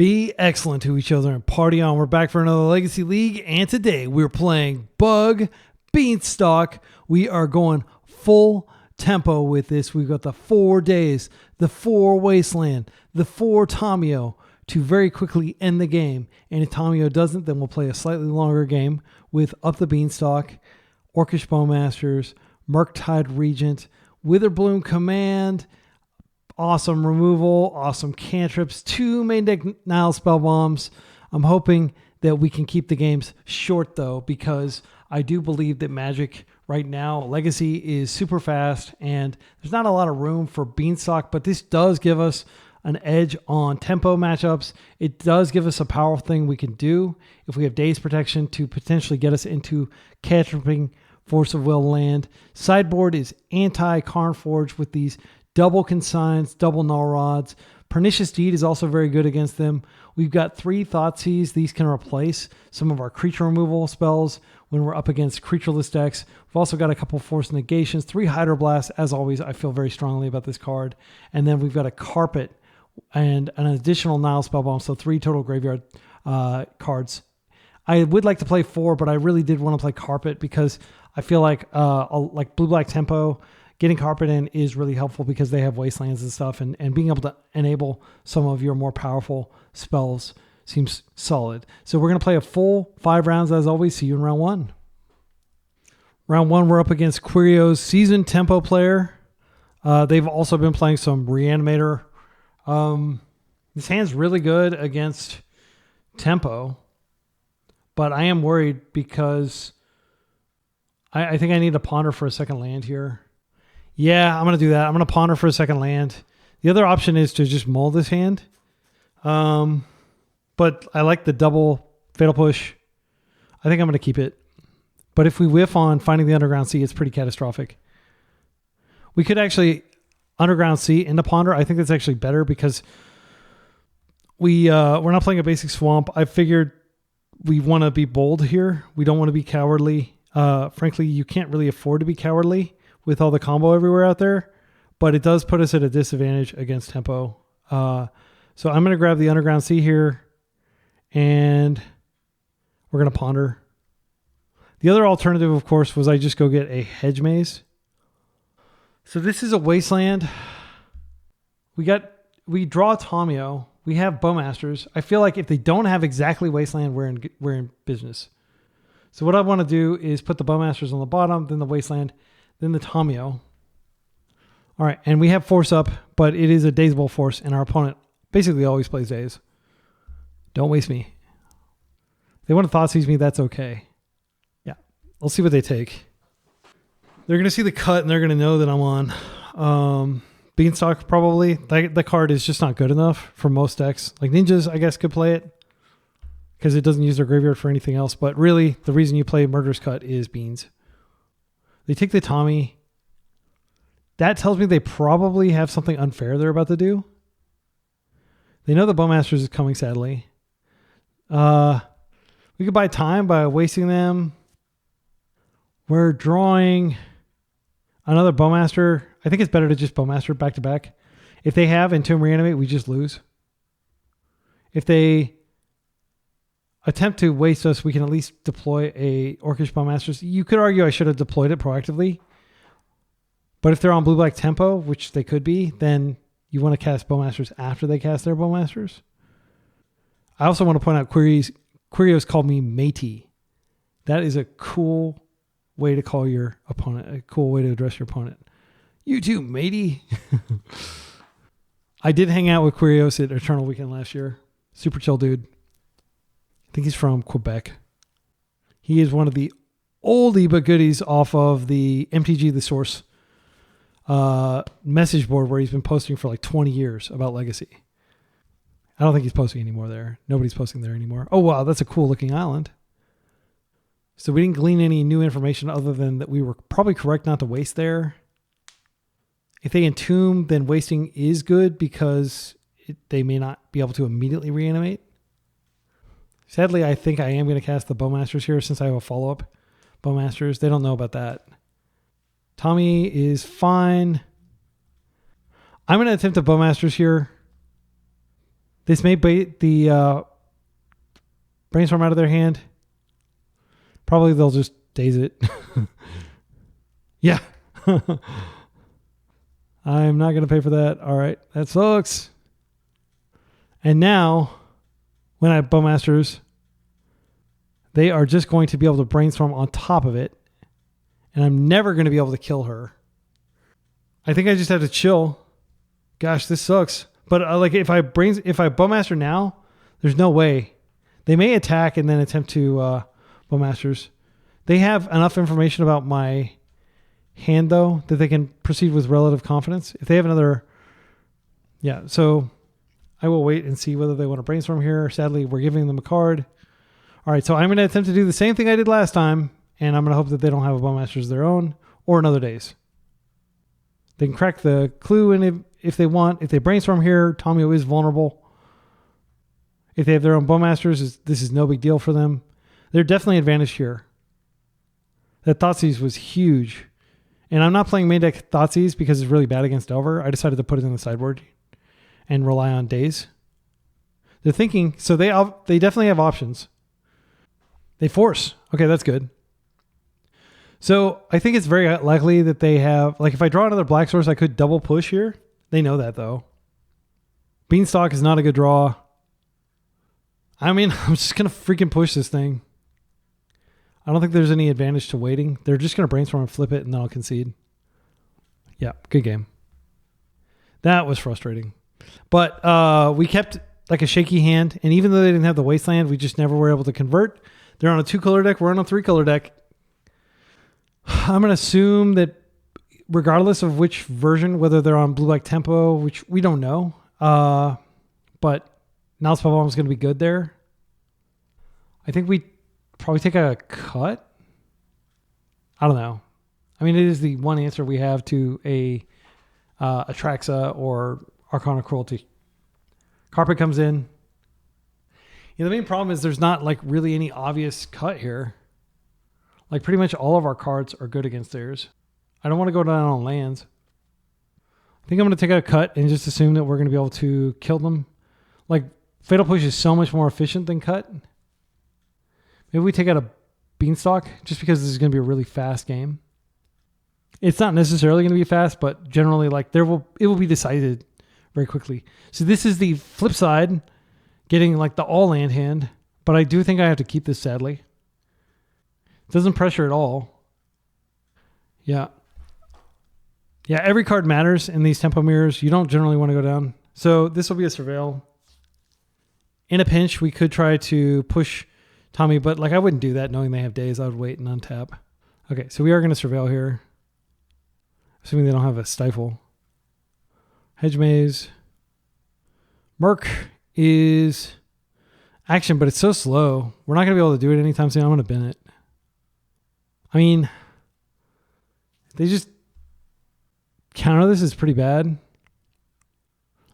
Be excellent to each other and party on. We're back for another Legacy League, and today we're playing Bug Beanstalk. We are going full tempo with this. We've got the 4 Daze, the 4 Wasteland, the 4 Tamiyo to very quickly end the game. And if Tamiyo doesn't, then we'll play a slightly longer game with Up The Beanstalk, Orcish Bowmasters, Murktide Regent, Witherbloom Command, awesome removal, awesome cantrips, 2 main deck Nile spell bombs. I'm hoping that we can keep the games short though, because I do believe that Magic right now, Legacy, is super fast and there's not a lot of room for Beanstalk, but this does give us an edge on tempo matchups. It does give us a powerful thing we can do if we have Daze protection to potentially get us into cantripping Force of Will land. Sideboard is anti-Karnforge with these double consigns, double null rods. Pernicious Deed is also very good against them. We've got 3 Thoughtseize. These can replace some of our creature removal spells when we're up against creatureless decks. We've also got a couple Force Negations, 3 Hydroblasts. As always, I feel very strongly about this card. And then we've got a Carpet and an additional Nile Spellbomb, so 3 total graveyard cards. I would like to play 4, but I really did want to play Carpet because I feel like blue-black tempo, getting Carpet in is really helpful because they have Wastelands and stuff, and being able to enable some of your more powerful spells seems solid. So we're going to play a full 5 rounds as always. See you in round 1. Round 1, we're up against Quirio's seasoned tempo player. They've also been playing some Reanimator. This hand's really good against tempo, but I am worried because I think I need to ponder for a second land here. Yeah, I'm going to do that. I'm going to ponder for a second land. The other option is to just mull this hand. But I like the double Fatal Push. I think I'm going to keep it. But if we whiff on Finding the Underground Sea, it's pretty catastrophic. We could actually Underground Sea into ponder. I think that's actually better because we're not playing a basic swamp. I figured we want to be bold here. We don't want to be cowardly. Frankly, you can't really afford to be cowardly with all the combo everywhere out there, but it does put us at a disadvantage against tempo. So I'm going to grab the Underground Sea here, and we're going to ponder. The other alternative, of course, was I just go get a Hedge Maze. So this is a Wasteland. We draw Tamiyo. We have Bowmasters. I feel like if they don't have exactly Wasteland, we're in business. So what I want to do is put the Bowmasters on the bottom, then the Wasteland, then the Tamiyo. All right, and we have Force up, but it is a Dazeable Force, and our opponent basically always plays Daze. Don't waste me. If they want to Thoughtseize me, that's okay. Yeah, let's see what they take. They're going to see the cut, and they're going to know that I'm on Beanstalk, probably. The card is just not good enough for most decks. Like Ninjas, I guess, could play it because it doesn't use their graveyard for anything else. But really, the reason you play Murderous Cut is Beans. They take the Tommy. That tells me they probably have something unfair they're about to do. They know the Bowmasters is coming, sadly. We could buy time by wasting them. We're drawing another Bowmaster. I think it's better to just Bowmaster back to back. If they have Entomb Reanimate, we just lose. If they attempt to waste us, we can at least deploy a Orcish Bowmasters. You could argue I should have deployed it proactively. But if they're on blue-black tempo, which they could be, then you want to cast Bowmasters after they cast their Bowmasters. I also want to point out Quirio's called me matey. That is a cool way to call your opponent, a cool way to address your opponent. You too, matey. I did hang out with Quirios at Eternal Weekend last year. Super chill dude. I think he's from Quebec. He is one of the oldie but goodies off of the MTG The Source message board where he's been posting for like 20 years about Legacy. I don't think he's posting anymore there. Nobody's posting there anymore. Oh, wow, that's a cool looking island. So we didn't glean any new information other than that we were probably correct not to waste there. If they entomb, then wasting is good because they may not be able to immediately reanimate. Sadly, I think I am going to cast the Bowmasters here since I have a follow-up Bowmasters. They don't know about that. Tommy is fine. I'm going to attempt the Bowmasters here. This may bait the Brainstorm out of their hand. Probably they'll just Daze it. Yeah. I'm not going to pay for that. All right. That sucks. And now, when I have Bowmasters, they are just going to be able to Brainstorm on top of it. And I'm never going to be able to kill her. I think I just have to chill. Gosh, this sucks. But like if I Bowmaster now, there's no way. They may attack and then attempt to Bowmasters. They have enough information about my hand, though, that they can proceed with relative confidence. If they have another... Yeah, so I will wait and see whether they want to Brainstorm here. Sadly, we're giving them a card. All right, so I'm going to attempt to do the same thing I did last time, and I'm going to hope that they don't have a Bowmasters of their own or another Daze. They can crack the clue, and if they want, if they Brainstorm here, Tamiyo is vulnerable. If they have their own Bowmasters, this is no big deal for them. They're definitely advantaged here. That Thoughtseize was huge. And I'm not playing main deck Thoughtseize because it's really bad against Delver. I decided to put it in the sideboard and rely on Daze. They're thinking, so they definitely have options. They force. Okay, that's good. So I think it's very likely that they have, like if I draw another black source, I could double push here. They know that though. Beanstalk is not a good draw. I mean, I'm just going to freaking push this thing. I don't think there's any advantage to waiting. They're just going to Brainstorm and flip it, and then I'll concede. Yeah, good game. That was frustrating. But we kept like a shaky hand, and even though they didn't have the Wasteland, we just never were able to convert. They're on a 2-color deck. We're on a 3-color deck. I'm going to assume that regardless of which version, whether they're on blue-black tempo, which we don't know, but Nal's Bomb is going to be good there. I think we probably take a cut. I don't know. I mean, it is the one answer we have to a Atraxa or Arcana Cruelty. Carpet comes in. Yeah, the main problem is there's not like really any obvious cut here. Like pretty much all of our cards are good against theirs. I don't want to go down on lands. I think I'm going to take a cut and just assume that we're going to be able to kill them. Like Fatal Push is so much more efficient than cut. Maybe we take out a Beanstalk just because this is going to be a really fast game. It's not necessarily going to be fast, but generally like it will be decided very quickly. So this is the flip side, getting like the all land hand, but I do think I have to keep this sadly. It doesn't pressure at all. Yeah. Yeah, every card matters in these tempo mirrors. You don't generally want to go down. So this will be a Surveil. In a pinch, we could try to push Tommy, but like I wouldn't do that knowing they have Daze. I would wait and untap. Okay, so we are going to Surveil here. Assuming they don't have a Stifle. Hedge Maze. Murk is action, but it's so slow. We're not going to be able to do it anytime soon. I'm going to bin it. I mean, they just counter this is pretty bad.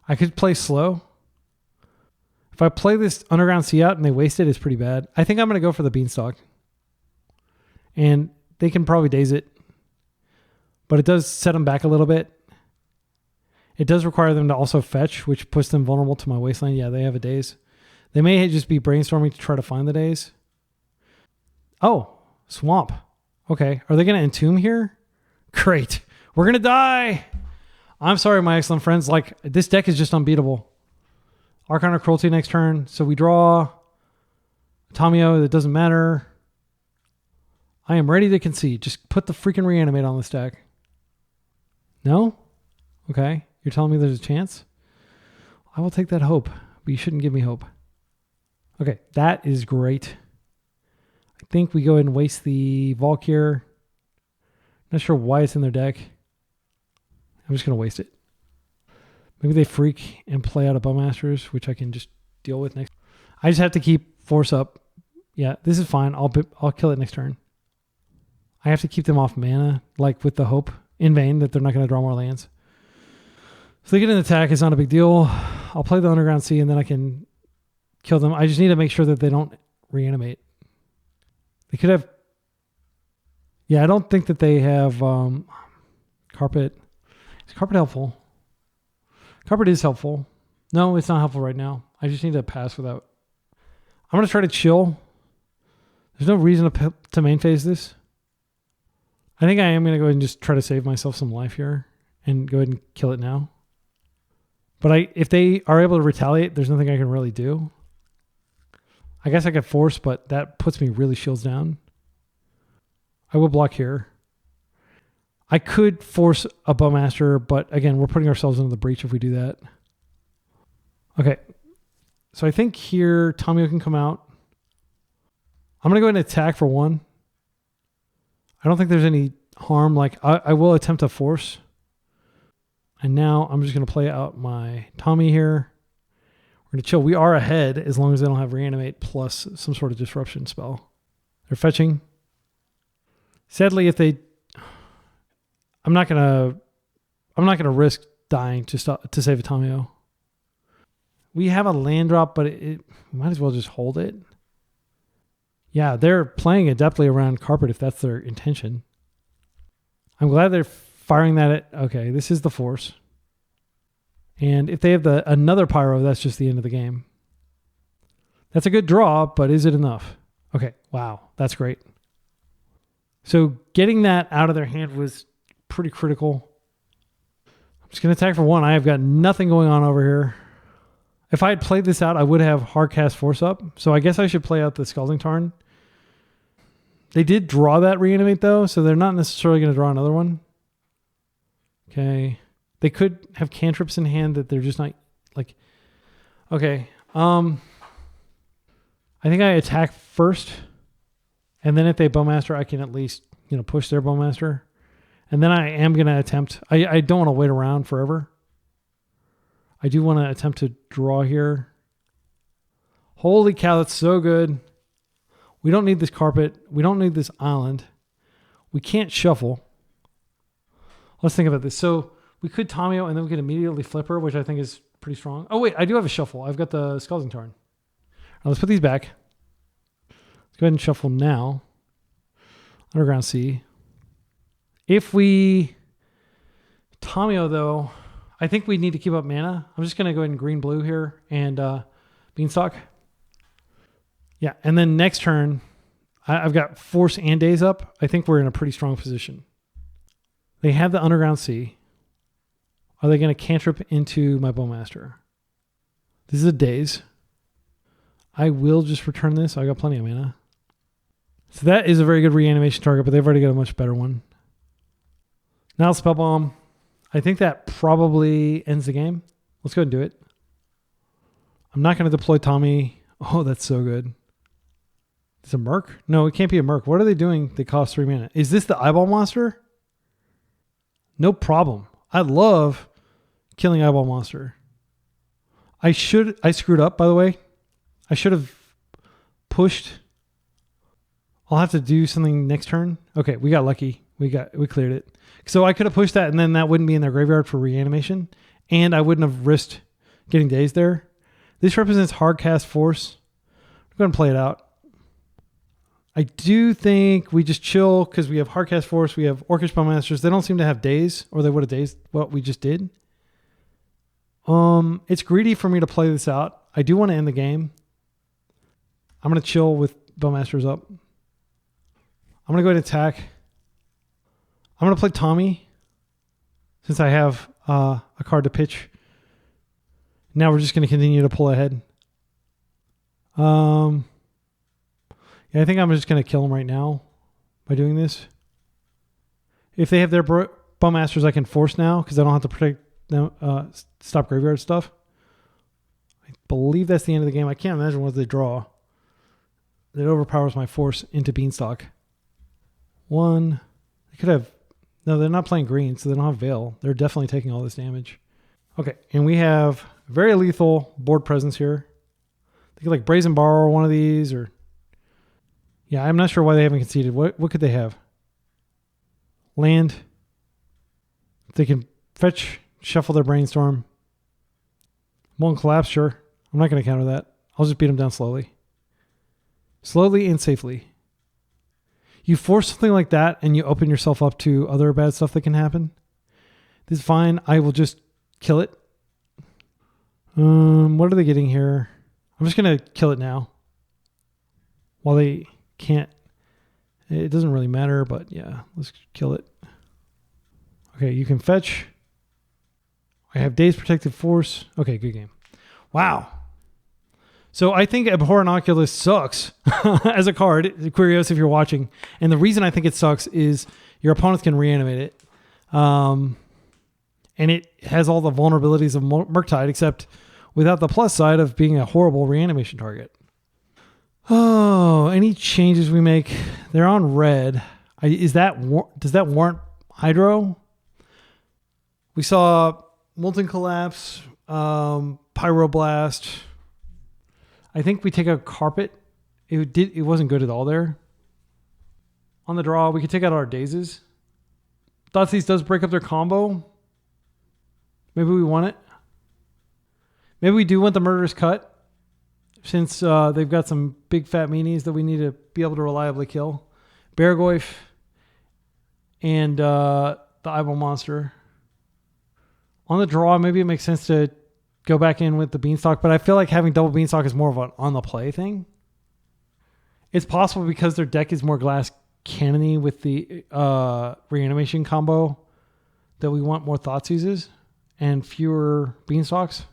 I could play slow. If I play this Underground Sea out and they waste it, it's pretty bad. I think I'm going to go for the Beanstalk. And they can probably Daze it. But it does set them back a little bit. It does require them to also fetch, which puts them vulnerable to my Wasteland. Yeah, they have a Daze. They may just be brainstorming to try to find the Daze. Oh, Swamp. Okay. Are they going to Entomb here? Great. We're going to die. I'm sorry, my excellent friends. Like, this deck is just unbeatable. Arcana Cruelty next turn. So we draw Tamiyo. That doesn't matter. I am ready to concede. Just put the freaking Reanimate on this deck. No? Okay. You're telling me there's a chance? I will take that hope, but you shouldn't give me hope. Okay. That is great. I think we go ahead and waste the Volk here. Not sure why it's in their deck. I'm just going to waste it. Maybe they freak and play out a Bowmasters, which I can just deal with next. I just have to keep Force up. Yeah, this is fine. I'll kill it next turn. I have to keep them off mana, like with the hope in vain that they're not going to draw more lands. So they get an attack. It's not a big deal. I'll play the Underground Sea and then I can kill them. I just need to make sure that they don't reanimate. They could have... Yeah, I don't think that they have Carpet. Is Carpet helpful? Carpet is helpful. No, it's not helpful right now. I just need to pass without. I'm going to try to chill. There's no reason to main phase this. I think I am going to go ahead and just try to save myself some life here and go ahead and kill it now. But if they are able to retaliate, there's nothing I can really do. I guess I could force, but that puts me really shields down. I will block here. I could force a Bowmaster, but again, we're putting ourselves into the breach if we do that. Okay. So I think here, Tomio can come out. I'm going to go ahead and attack for 1. I don't think there's any harm. Like, I will attempt to force. And now I'm just going to play out my Tommy here. We're going to chill. We are ahead as long as they don't have Reanimate plus some sort of disruption spell. They're fetching. Sadly, if they... I'm not gonna risk dying to save a Tomio. We have a land drop, but it might as well just hold it. Yeah, they're playing adeptly around carpet if that's their intention. I'm glad they're firing that at... Okay, this is the force. And if they have another pyro, that's just the end of the game. That's a good draw, but is it enough? Okay, wow, that's great. So getting that out of their hand was pretty critical. I'm just going to attack for 1. I have got nothing going on over here. If I had played this out, I would have hard cast force up. So I guess I should play out the Scalding Tarn. They did draw that Reanimate though, so they're not necessarily going to draw another one. Okay. They could have cantrips in hand that they're just not like... Okay. I think I attack first. And then if they Bowmaster, I can at least, push their Bowmaster. And then I am going to attempt... I don't want to wait around forever. I do want to attempt to draw here. Holy cow, that's so good. We don't need this carpet. We don't need this island. We can't shuffle. Let's think about this. So we could Tomio and then we could immediately flip her, which I think is pretty strong. Oh, wait, I do have a shuffle. I've got the Scalding Tarn. All right, let's put these back. Let's go ahead and shuffle now. Underground Sea. If we Tomio, though, I think we need to keep up mana. I'm just going to go ahead and green-blue here and Beanstalk. Yeah, and then next turn, I've got Force and Daze up. I think we're in a pretty strong position. They have the Underground Sea. Are they going to cantrip into my Bowmaster? This is a Daze. I will just return this. I got plenty of mana. So that is a very good reanimation target, but they've already got a much better one. Now Spell Bomb. I think that probably ends the game. Let's go ahead and do it. I'm not going to deploy Tommy. Oh, that's so good. It's a Murk? No, it can't be a Murk. What are they doing? They cost 3 mana. Is this the Eyeball Monster? No problem. I love killing Eyeball Monster. I screwed up, by the way. I should have pushed. I'll have to do something next turn. Okay, we got lucky. We cleared it. So I could have pushed that and then that wouldn't be in their graveyard for reanimation. And I wouldn't have risked getting Daze there. This represents hard cast force. I'm going to play it out. I do think we just chill because we have hard cast force. We have Orcish Bowmasters. They don't seem to have Daze, or they would have dazed what we just did. It's greedy for me to play this out. I do want to end the game. I'm going to chill with Bowmasters up. I'm going to go ahead and attack. I'm going to play Tommy since I have a card to pitch. Now we're just going to continue to pull ahead. Yeah, I think I'm just going to kill them right now by doing this. If they have their Bowmasters, I can force now because I don't have to protect them, stop graveyard stuff. I believe that's the end of the game. I can't imagine what they draw. That overpowers my force into Beanstalk. One. They could have... No, they're not playing green, so they don't have Veil. They're definitely taking all this damage. Okay, and we have very lethal board presence here. They could like Brazen Borrow one of these, or... Yeah, I'm not sure why they haven't conceded. What could they have? Land. They can fetch, shuffle their Brainstorm. One collapse, sure. I'm not going to counter that. I'll just beat them down slowly. Slowly and safely. You force something like that and you open yourself up to other bad stuff that can happen. This is fine. I will just kill it. What are they getting here? I'm just going to kill it now. While they can't. It doesn't really matter, but yeah, let's kill it. Okay, you can fetch. I have Daze Protective Force. Okay, good game. Wow. So I think Abhorrent Oculus sucks as a card. Curious if you're watching. And the reason I think it sucks is your opponents can reanimate it. And it has all the vulnerabilities of Murktide, except without the plus side of being a horrible reanimation target. Oh, any changes we make? They're on red. Does that warrant Hydro? We saw Molten Collapse, Pyroblast. I think we take a Carpet. It wasn't good at all there. On the draw, we could take out our Dazes. Thoughtseize does break up their combo. Maybe we want it. Maybe we do want the Murderous Cut, since they've got some big fat meanies that we need to be able to reliably kill. Bargoyf and the Eyeball Monster. On the draw, maybe it makes sense to go back in with the Beanstalk, but I feel like having double Beanstalk is more of an on-the-play thing. It's possible because their deck is more glass cannony with the reanimation combo that we want more Thoughtseizes and fewer Beanstalks.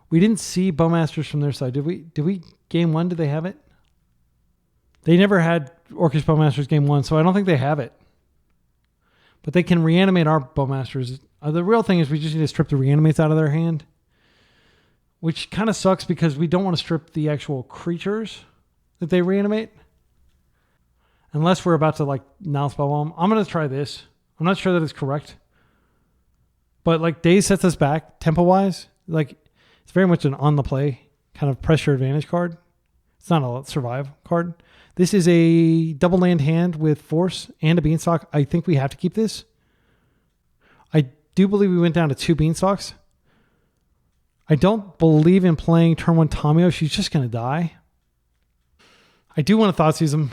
We didn't see Bowmasters from their side, did we? Did we? Game 1, did they have it? They never had Orcish Bowmasters game 1, so I don't think they have it. But they can reanimate our Bowmasters. The real thing is we just need to strip the reanimates out of their hand, which kind of sucks because we don't want to strip the actual creatures that they reanimate. Unless we're about to like now spellbomb. I'm going to try this. I'm not sure that it's correct. But like Daze sets us back tempo-wise. Like it's very much an on-the-play kind of pressure advantage card. It's not a survive card. This is a double land hand with Force and a Beanstalk. I think we have to keep this. I do believe we went down to 2 Beanstalks. I don't believe in playing turn 1 Tamio. She's just going to die. I do want to Thoughtseize him.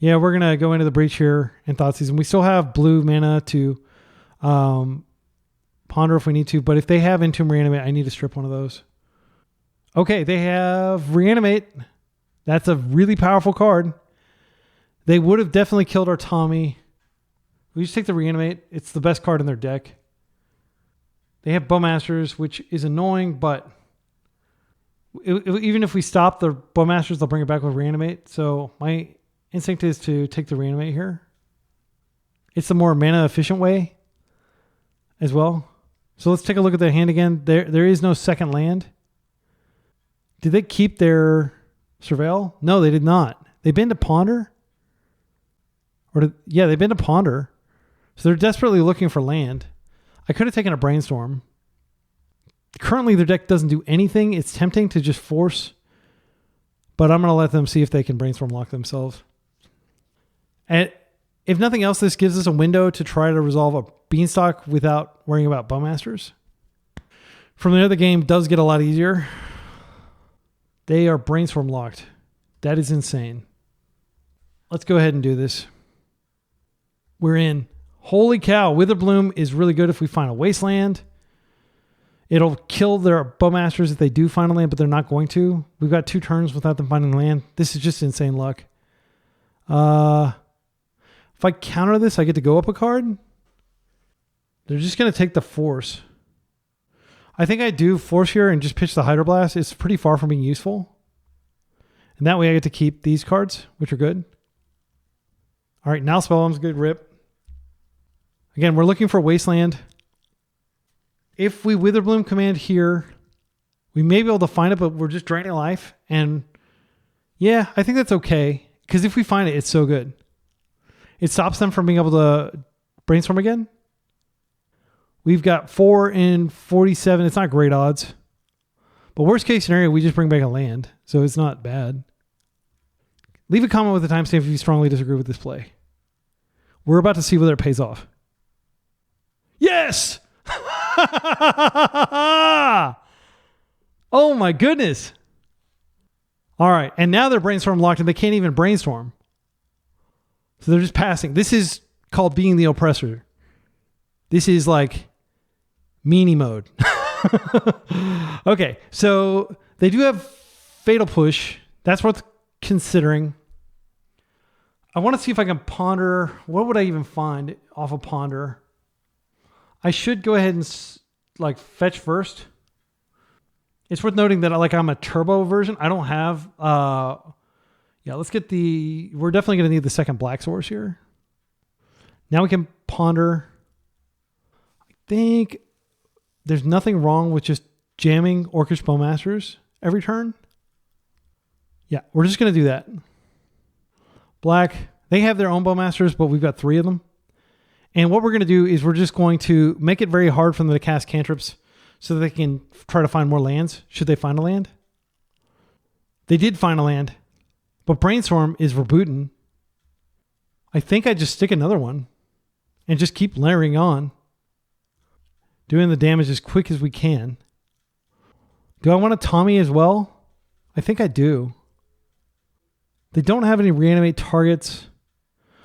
Yeah, we're going to go into the breach here and Thoughtseize him. We still have blue mana to ponder if we need to, but if they have Entomb Reanimate, I need to strip one of those. Okay, they have Reanimate. That's a really powerful card. They would have definitely killed our Tommy. We just take the Reanimate. It's the best card in their deck. They have Bowmasters, which is annoying, but even if we stop the Bowmasters, they'll bring it back with Reanimate. So my instinct is to take the Reanimate here. It's the more mana efficient way as well. So let's take a look at the hand again. There is no second land. Did they keep their Surveil? No, they did not. They've been to Ponder? Yeah, they've been to Ponder. So they're desperately looking for land. I could have taken a Brainstorm. Currently, their deck doesn't do anything. It's tempting to just force. But I'm going to let them see if they can Brainstorm lock themselves. And if nothing else, this gives us a window to try to resolve a Beanstalk without worrying about Bowmasters. From there, the game does get a lot easier. They are Brainstorm locked. That is insane. Let's go ahead and do this. We're in. Holy cow. Witherbloom is really good if we find a Wasteland. It'll kill their Bowmasters if they do find a land, but they're not going to. We've got 2 turns without them finding land. This is just insane luck. If I counter this, I get to go up a card. They're just going to take the Force. I think I do Force here and just pitch the Hydroblast. It's pretty far from being useful. And that way I get to keep these cards, which are good. All right, now Spellbomb's good rip. Again, we're looking for Wasteland. If we Witherbloom command here, we may be able to find it, but we're just draining life. And yeah, I think that's okay. Because if we find it, it's so good. It stops them from being able to Brainstorm again. We've got 4 in 47. It's not great odds. But worst case scenario, we just bring back a land. So it's not bad. Leave a comment with the timestamp if you strongly disagree with this play. We're about to see whether it pays off. Yes! Oh my goodness. All right. And now they're Brainstorm locked and they can't even Brainstorm. So they're just passing. This is called being the oppressor. This is like meanie mode. Okay, so they do have Fatal Push. That's worth considering. I want to see if I can ponder. What would I even find off of ponder? I should go ahead and like fetch first. It's worth noting that I'm a turbo version. I don't have. Yeah, let's get the. We're definitely going to need the second black source here. Now we can ponder. I think there's nothing wrong with just jamming Orcish Bowmasters every turn. Yeah, we're just going to do that. Black, they have their own Bowmasters, but we've got 3 of them. And what we're going to do is we're just going to make it very hard for them to cast cantrips so that they can try to find more lands, should they find a land. They did find a land, but Brainstorm is rebooting. I think I just stick another one and just keep layering on, doing the damage as quick as we can. Do I want a Tommy as well? I think I do. They don't have any reanimate targets.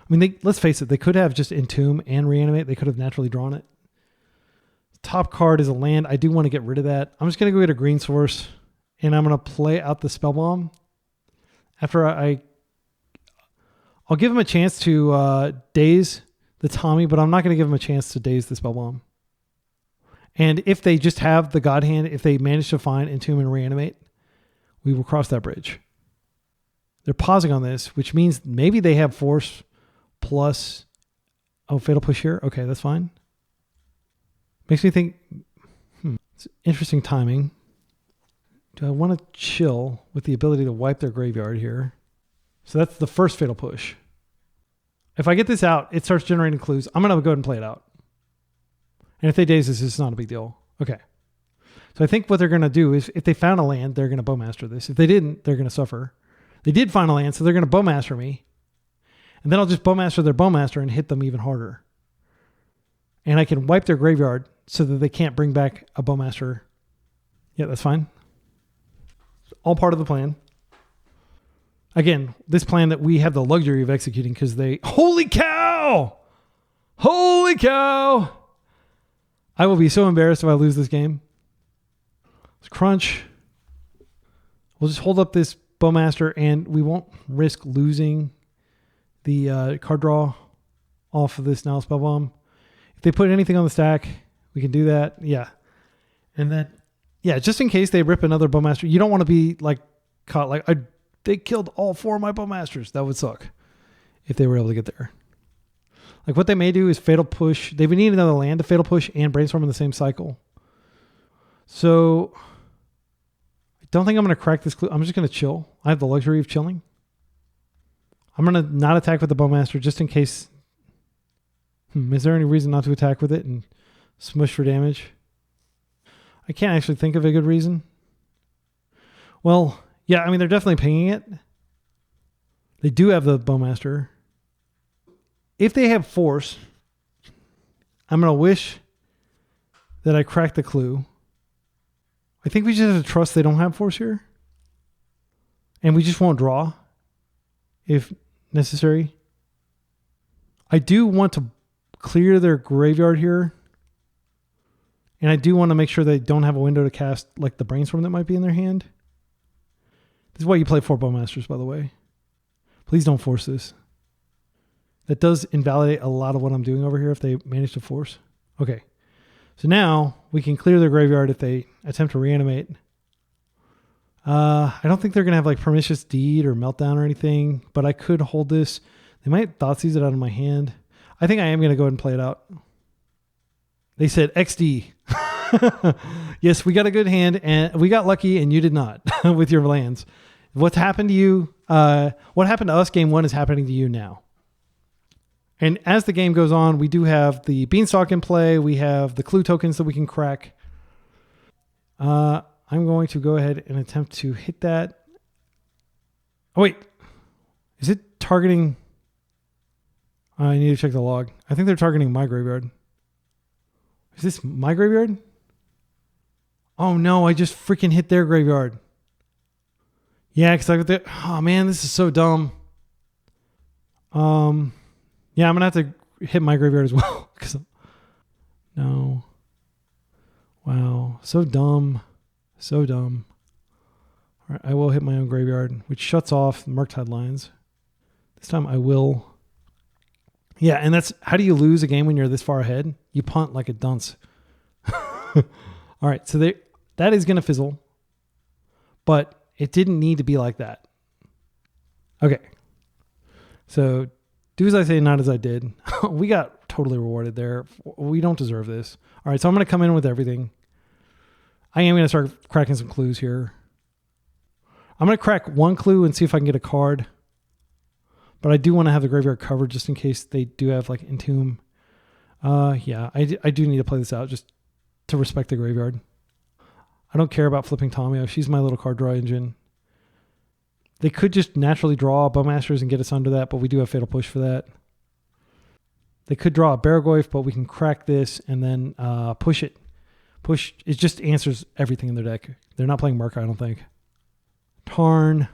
I mean, let's face it, they could have just Entomb and Reanimate. They could have naturally drawn it. Top card is a land. I do want to get rid of that. I'm just going to go get a green source, and I'm going to play out the Spell Bomb. After I'll give him a chance to daze the Tommy, but I'm not going to give him a chance to daze the Spell Bomb. And if they just have the God Hand, if they manage to find Entomb and Reanimate, we will cross that bridge. They're pausing on this, which means maybe they have Force plus... Oh, Fatal Push here? Okay, that's fine. Makes me think... It's interesting timing. Do I want to chill with the ability to wipe their graveyard here? So that's the first Fatal Push. If I get this out, it starts generating clues. I'm going to go ahead and play it out. And if they daze this, it's not a big deal. Okay. So I think what they're going to do is if they found a land, they're going to Bowmaster this. If they didn't, they're going to suffer. They did find a land, so they're going to Bowmaster me. And then I'll just Bowmaster their Bowmaster and hit them even harder. And I can wipe their graveyard so that they can't bring back a Bowmaster. Yeah, that's fine. It's all part of the plan. Again, this plan that we have the luxury of executing because they... Holy cow! Holy cow! I will be so embarrassed if I lose this game. Let's crunch. We'll just hold up this Bowmaster and we won't risk losing the card draw off of this now Spell Bomb. If they put anything on the stack, we can do that. Yeah. And then, yeah, just in case they rip another Bowmaster, you don't want to be like caught like they killed all 4 of my Bowmasters. That would suck if they were able to get there. Like what they may do is Fatal Push. They would need another land to Fatal Push and Brainstorm in the same cycle. So I don't think I'm going to crack this clue. I'm just going to chill. I have the luxury of chilling. I'm going to not attack with the Bowmaster just in case. Is there any reason not to attack with it and smush for damage? I can't actually think of a good reason. Well, yeah, I mean, they're definitely pinging it. They do have the Bowmaster. If they have Force, I'm going to wish that I cracked the clue. I think we just have to trust they don't have Force here. And we just won't draw if necessary. I do want to clear their graveyard here. And I do want to make sure they don't have a window to cast like the Brainstorm that might be in their hand. This is why you play 4 Bowmasters, by the way. Please don't force this. That does invalidate a lot of what I'm doing over here if they manage to force. Okay. So now we can clear their graveyard if they attempt to reanimate. I don't think they're going to have like Pernicious Deed or Meltdown or anything, but I could hold this. They might Thoughtseize it out of my hand. I think I am going to go ahead and play it out. They said XD. Yes, we got a good hand and we got lucky and you did not with your lands. What's happened to you? What happened to us game 1 is happening to you now. And as the game goes on, we do have the Beanstalk in play. We have the clue tokens that we can crack. I'm going to go ahead and attempt to hit that. Oh, wait. Is it targeting? I need to check the log. I think they're targeting my graveyard. Is this my graveyard? Oh, no. I just freaking hit their graveyard. Yeah, because I got the... Oh, man, this is so dumb. Yeah, I'm going to have to hit my graveyard as well. No. Wow. So dumb. So dumb. All right, I will hit my own graveyard, which shuts off Murktide lines. This time I will. Yeah, and that's how do you lose a game when you're this far ahead? You punt like a dunce. All right, so that is going to fizzle, but it didn't need to be like that. Okay, so do as I say, not as I did. We got totally rewarded there. We don't deserve this. All right, so I'm going to come in with everything. I am going to start cracking some clues here. I'm going to crack one clue and see if I can get a card. But I do want to have the graveyard covered just in case they do have like Entomb. Yeah, I do need to play this out just to respect the graveyard. I don't care about flipping Tamio. She's my little card draw engine. They could just naturally draw Bowmasters and get us under that, but we do have Fatal Push for that. They could draw a Baragoyf, but we can crack this and then push it. Push, it just answers everything in their deck. They're not playing Murk, I don't think. Tarn.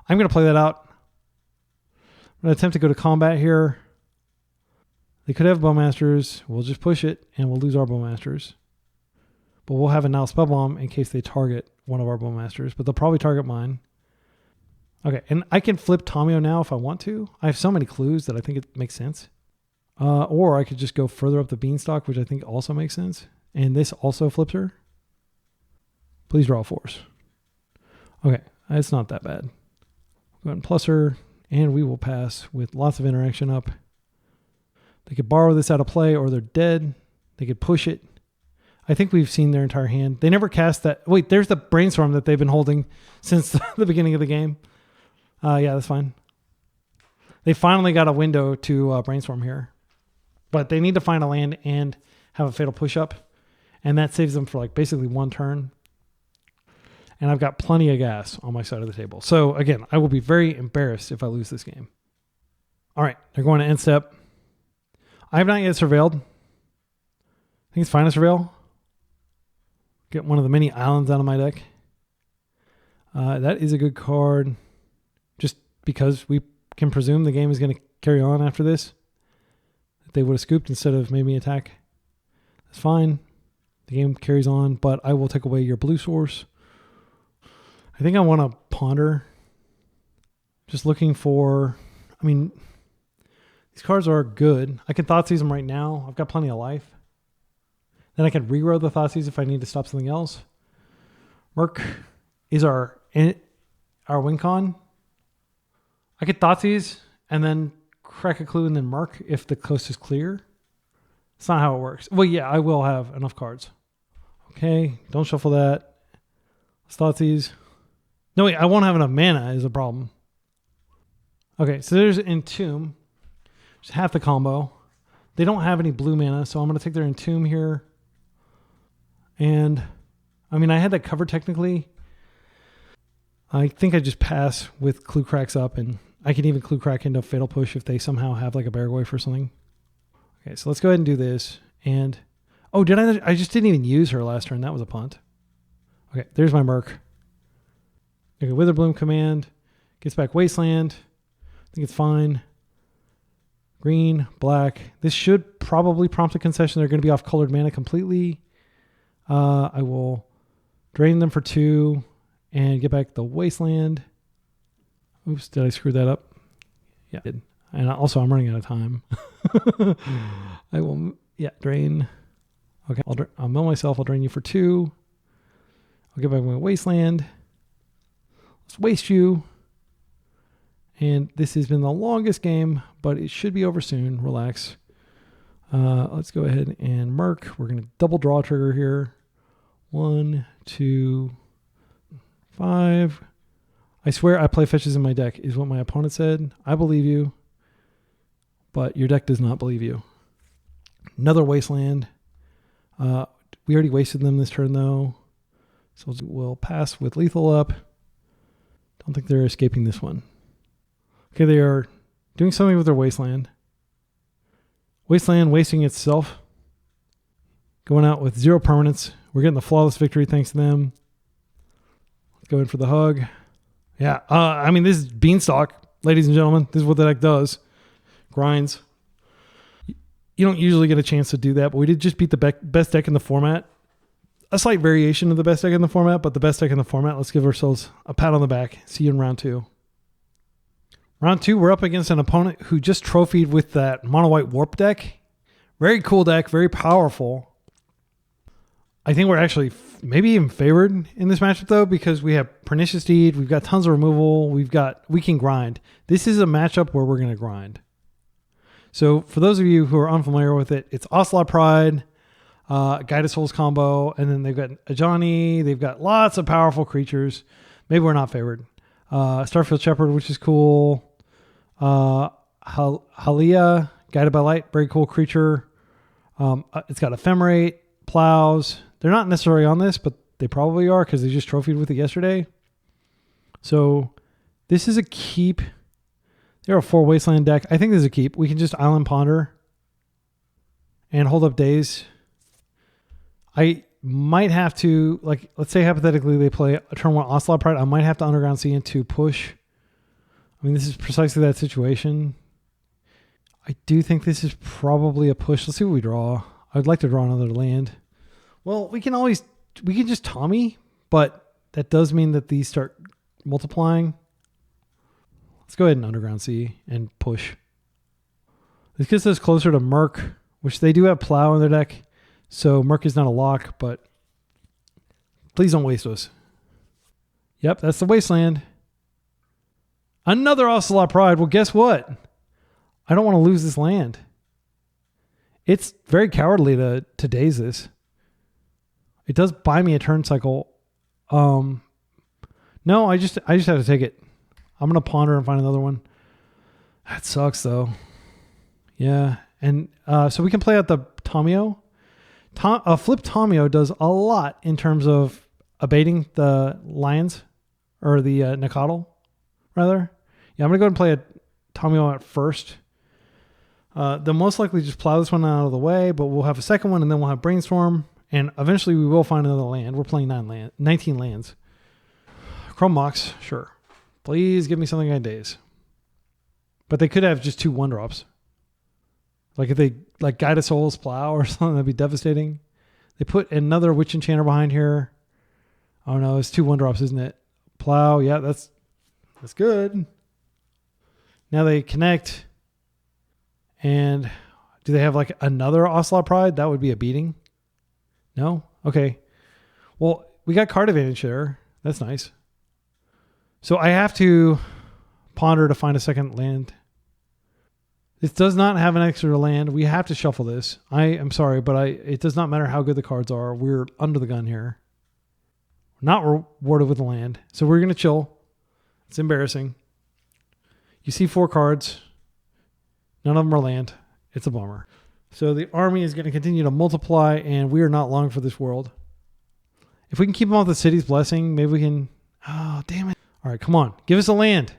I'm going to play that out. I'm going to attempt to go to combat here. They could have Bowmasters. We'll just push it, and we'll lose our Bowmasters. But we'll have a now Spellbomb in case they target one of our Bowmasters, but they'll probably target mine. Okay, and I can flip Tamio now if I want to. I have so many clues that I think it makes sense. Or I could just go further up the Beanstalk, which I think also makes sense. And this also flips her. Please draw a force. Okay, it's not that bad. Go ahead and plus her. And we will pass with lots of interaction up. They could borrow this out of play or they're dead. They could push it. I think we've seen their entire hand. They never cast that. Wait, there's the Brainstorm that they've been holding since the beginning of the game. Yeah, that's fine. They finally got a window to Brainstorm here. But they need to find a land and have a Fatal Push up. And that saves them for like basically one turn. And I've got plenty of gas on my side of the table. So again, I will be very embarrassed if I lose this game. All right, they're going to end step. I have not yet surveilled. I think it's fine to surveil. Get one of the many islands out of my deck. That is a good card. Just because we can presume the game is going to carry on after this. If they would have scooped instead of made me attack. That's fine. The game carries on, but I will take away your blue source. I think I want to ponder. Just looking for, I mean, these cards are good. I can Thoughtseize them right now. I've got plenty of life. Then I can reroll the Thoughtseize if I need to stop something else. Murk is our win con. I could Thoughtseize and then crack a clue and then Murk if the coast is clear. That's not how it works. Well, yeah, I will have enough cards. Okay, don't shuffle that. Let's Thoughtseize. No, wait, I won't have enough mana is a problem. Okay, so there's Entomb. Just half the combo. They don't have any blue mana, so I'm going to take their Entomb here. And, I mean, I had that covered technically. I think I just pass with Clue Cracks up, and I can even Clue Crack into Fatal Push if they somehow have like a Baragoyf or something. Okay, so let's go ahead and do this. And, oh, did I just didn't even use her last turn. That was a punt. Okay, there's my Murk. Okay, Witherbloom command. Gets back Wasteland. I think it's fine. Green, black. This should probably prompt a concession. They're going to be off colored mana completely. I will drain them for 2 and get back the Wasteland. Oops, did I screw that up? Yeah, I did. And also, I'm running out of time. I will, yeah, drain. Okay, I'll mill myself. I'll drain you for 2. I'll get back my Wasteland. Let's waste you. And this has been the longest game, but it should be over soon. Relax. Let's go ahead and Murk. We're going to double draw trigger here. 1, 2, 5. I swear I play fetches in my deck is what my opponent said. I believe you, but your deck does not believe you. Another Wasteland. We already wasted them this turn though. So we'll pass with lethal up. Don't think they're escaping this one. Okay, they are doing something with their Wasteland. Wasteland wasting itself. Going out with 0 permanents. We're getting the flawless victory thanks to them. Let's go in for the hug. Yeah, I mean, this is Beanstalk, ladies and gentlemen. This is what the deck does. Grinds. You don't usually get a chance to do that, but we did just beat the best deck in the format. a slight variation of the best deck in the format, but the best deck in the format. Let's give ourselves a pat on the back. See you in round 2. Round 2, we're up against an opponent who just trophied with that mono white warp deck. Very cool deck, very powerful. I think we're actually maybe even favored in this matchup though, because we have Pernicious Deed, we've got tons of removal, we can grind. This is a matchup where we're going to grind. So for those of you who are unfamiliar with it, it's Ocelot Pride, Guided Souls combo, and then they've got Ajani, they've got lots of powerful creatures. Maybe we're not favored. Starfield Shepherd, which is cool. Halia, Guided by Light, very cool creature. It's got Ephemerate, Plows. They're not necessarily on this, but they probably are because they just trophied with it yesterday. So this is a keep. They're a 4 Wasteland deck. I think this is a keep. We can just Island Ponder and hold up Daze. I might have to, like, let's say hypothetically they play a turn 1 Ocelot Pride. I might have to Underground Sea into push. I mean, this is precisely that situation. I do think this is probably a push. Let's see what we draw. I'd like to draw another land. Well, we can just Tommy, but that does mean that these start multiplying. Let's go ahead and Underground Sea and push. This gets us closer to Murk, which they do have Plow in their deck. So Murk is not a lock, but please don't waste us. Yep, that's the Wasteland. Another Ocelot Pride. Well, guess what? I don't want to lose this land. It's very cowardly to Daze this. It does buy me a turn cycle. No, I just have to take it. I'm going to ponder and find another one. That sucks though. Yeah. And so we can play out the Tomio. Flip Tomio does a lot in terms of abating the lions or the Nakatl rather. Yeah, I'm going to go ahead and play a Tomio at first. They'll most likely just plow this one out of the way, but we'll have a second one and then we'll have Brainstorm. And eventually we will find another land. We're playing 19 lands. Chrome Mox, sure. Please give me something on Daze. But they could have just 2 1-drops. Like if they like Guided Souls Plow or something, that'd be devastating. They put another Witch Enchanter behind here. Oh no, it's 2 1-drops, isn't it? Plow, yeah, that's good. Now they connect. And do they have like another Ocelot Pride? That would be a beating. No? Okay. Well, we got card advantage there. That's nice. So I have to ponder to find a second land. This does not have an extra land. We have to shuffle this. I am sorry, but it does not matter how good the cards are. We're under the gun here. Not rewarded with the land. So we're going to chill. It's embarrassing. You see 4 cards. None of them are land. It's a bummer. So the army is going to continue to multiply, and we are not long for this world. If we can keep them off the city's blessing, maybe we can... Oh, damn it. All right, come on. Give us a land.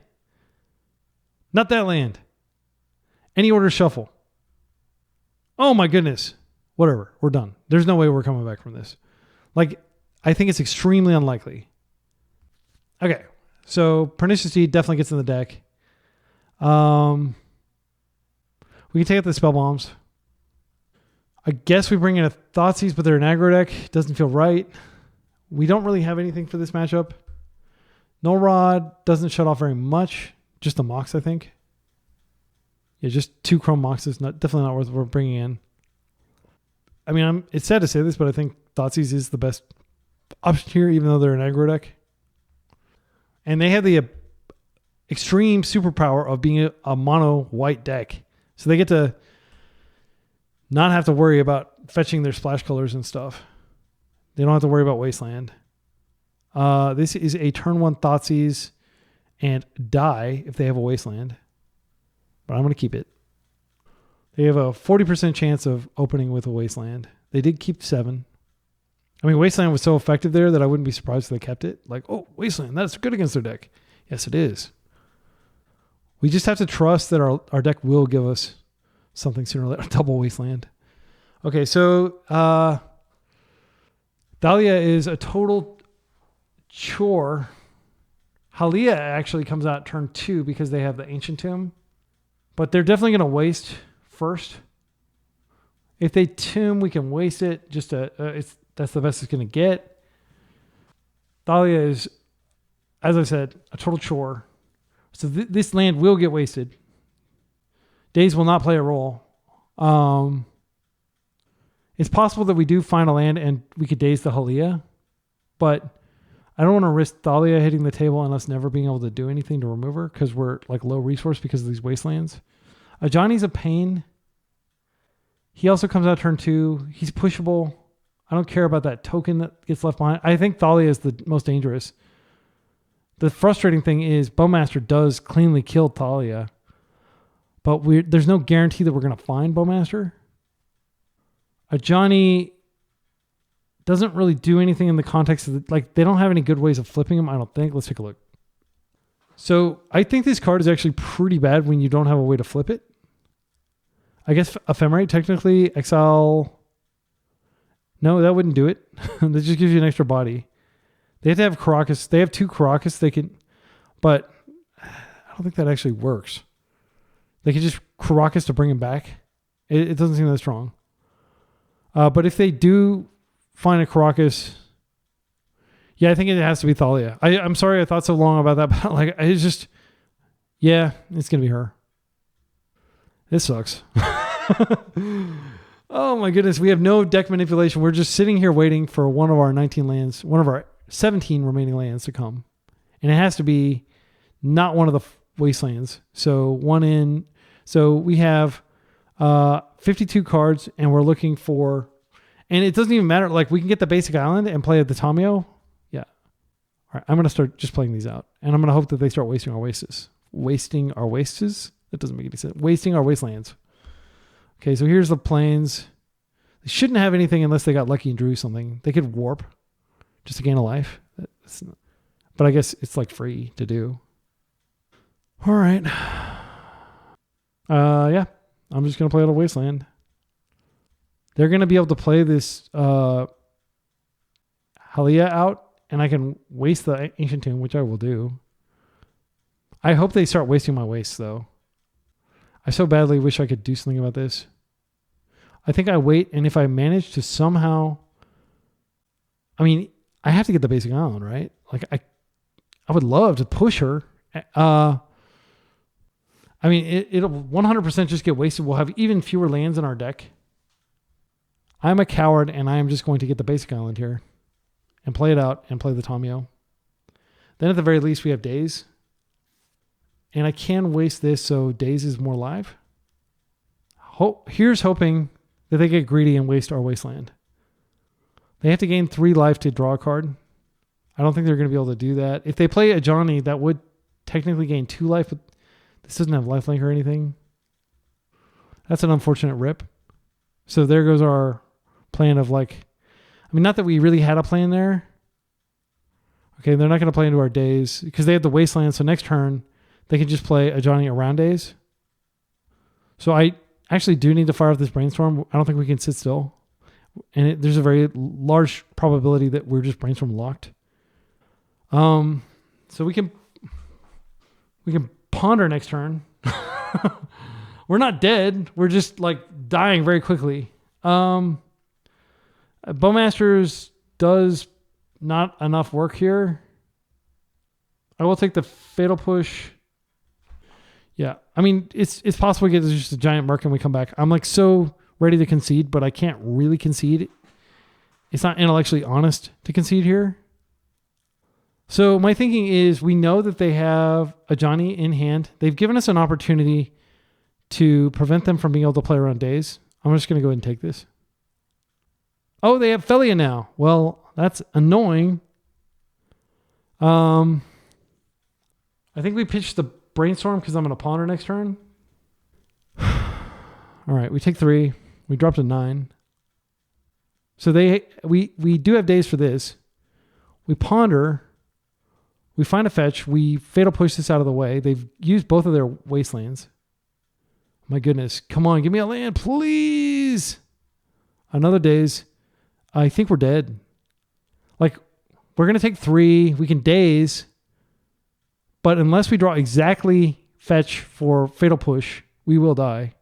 Not that land. Any order shuffle. Oh, my goodness. Whatever. We're done. There's no way we're coming back from this. Like, I think it's extremely unlikely. Okay. So Pernicious Deed definitely gets in the deck. We can take out the Spell Bombs. I guess we bring in a Thoughtseize, but they're an aggro deck. Doesn't feel right. We don't really have anything for this matchup. Null Rod doesn't shut off very much. Just the Mox, I think. Yeah, just 2 Chrome Moxes. Definitely not worth bringing in. I mean, it's sad to say this, but I think Thoughtseize is the best option here, even though they're an aggro deck. And they have the extreme superpower of being a mono white deck. So they get to not have to worry about fetching their splash colors and stuff. They don't have to worry about Wasteland. This is a turn 1 Thoughtseize and die if they have a Wasteland. But I'm going to keep it. They have a 40% chance of opening with a Wasteland. They did keep 7. I mean, Wasteland was so effective there that I wouldn't be surprised if they kept it. Like, oh, Wasteland, that's good against their deck. Yes, it is. We just have to trust that our deck will give us something sooner or later. Double Wasteland. Okay, so Dahlia is a total chore. Halia actually comes out turn 2 because they have the Ancient Tomb. But they're definitely going to waste first. If they tomb, we can waste it. that's the best it's going to get. Thalia is, as I said, a total chore. So this land will get wasted. Daze will not play a role. It's possible that we do find a land and we could Daze the Halia, but I don't want to risk Thalia hitting the table and us never being able to do anything to remove her because we're like low resource because of these wastelands. Ajani's a pain. He also comes out turn 2. He's pushable. I don't care about that token that gets left behind. I think Thalia is the most dangerous. The frustrating thing is Bowmaster does cleanly kill Thalia, but there's no guarantee that we're going to find Bowmaster. Ajani doesn't really do anything in the context of they don't have any good ways of flipping him, I don't think. Let's take a look. So I think this card is actually pretty bad when you don't have a way to flip it. I guess Ephemerate, technically, exile. No, that wouldn't do it. That just gives you an extra body. They have to have Caracas. They have 2 Caracas. They can, but I don't think that actually works. They can just Caracas to bring him back. It doesn't seem that strong. But if they do find a Caracas, yeah, I think it has to be Thalia. I'm sorry I thought so long about that, but it's just, yeah, it's going to be her. This sucks. Oh my goodness. We have no deck manipulation. We're just sitting here waiting for one of our 19 lands, one of our 17 remaining lands to come. And it has to be not one of the wastelands. So we have 52 cards and we're looking for, and it doesn't even matter. We can get the basic island and play at the Tamio. Yeah. All right. I'm going to start just playing these out and I'm going to hope that they start wasting our wastes. Wasting our wastes? That doesn't make any sense. Wasting our wastelands. Okay, so here's the plains. They shouldn't have anything unless they got lucky and drew something. They could warp just to gain a life. But I guess it's free to do. All right. Yeah, I'm just going to play out of Wasteland. They're going to be able to play this Halia out, and I can waste the Ancient Tomb, which I will do. I hope they start wasting my wastes, though. I so badly wish I could do something about this. I think I wait, and if I manage to somehow... I mean, I have to get the basic island, right? I would love to push her. I mean, it'll 100% just get wasted. We'll have even fewer lands in our deck. I'm a coward, and I am just going to get the basic island here and play it out and play the Tamio. Then at the very least, we have Daze. And I can waste this so Daze is more live. Here's hoping that they get greedy and waste our Wasteland. They have to gain 3 life to draw a card. I don't think they're going to be able to do that. If they play a Johnny, that would technically gain 2 life, but this doesn't have lifelink or anything. That's an unfortunate rip. So there goes our plan of not that we really had a plan there. Okay, they're not going to play into our Daze because they have the Wasteland, so next turn they can just play a Johnny around Daze. So I actually do need to fire off this Brainstorm. I don't think we can sit still. And there's a very large probability that we're just Brainstorm locked. So we can ponder next turn. We're not dead. We're just dying very quickly. Bowmasters does not enough work here. I will take the Fatal Push. Yeah, I mean, it's possible we get just a giant Murk and we come back. I'm so ready to concede, but I can't really concede. It's not intellectually honest to concede here. So my thinking is we know that they have a Johnny in hand. They've given us an opportunity to prevent them from being able to play around Daze. I'm just going to go ahead and take this. Oh, they have Felia now. Well, that's annoying. I think we pitched the Brainstorm because I'm going to ponder next turn. All right, we take 3. We dropped a 9. So we do have Daze for this. We ponder. We find a fetch. We Fatal Push this out of the way. They've used both of their Wastelands. My goodness. Come on, give me a land, please. Another Daze. I think we're dead. We're going to take 3. We can Daze. But unless we draw exactly fetch for Fatal Push, we will die.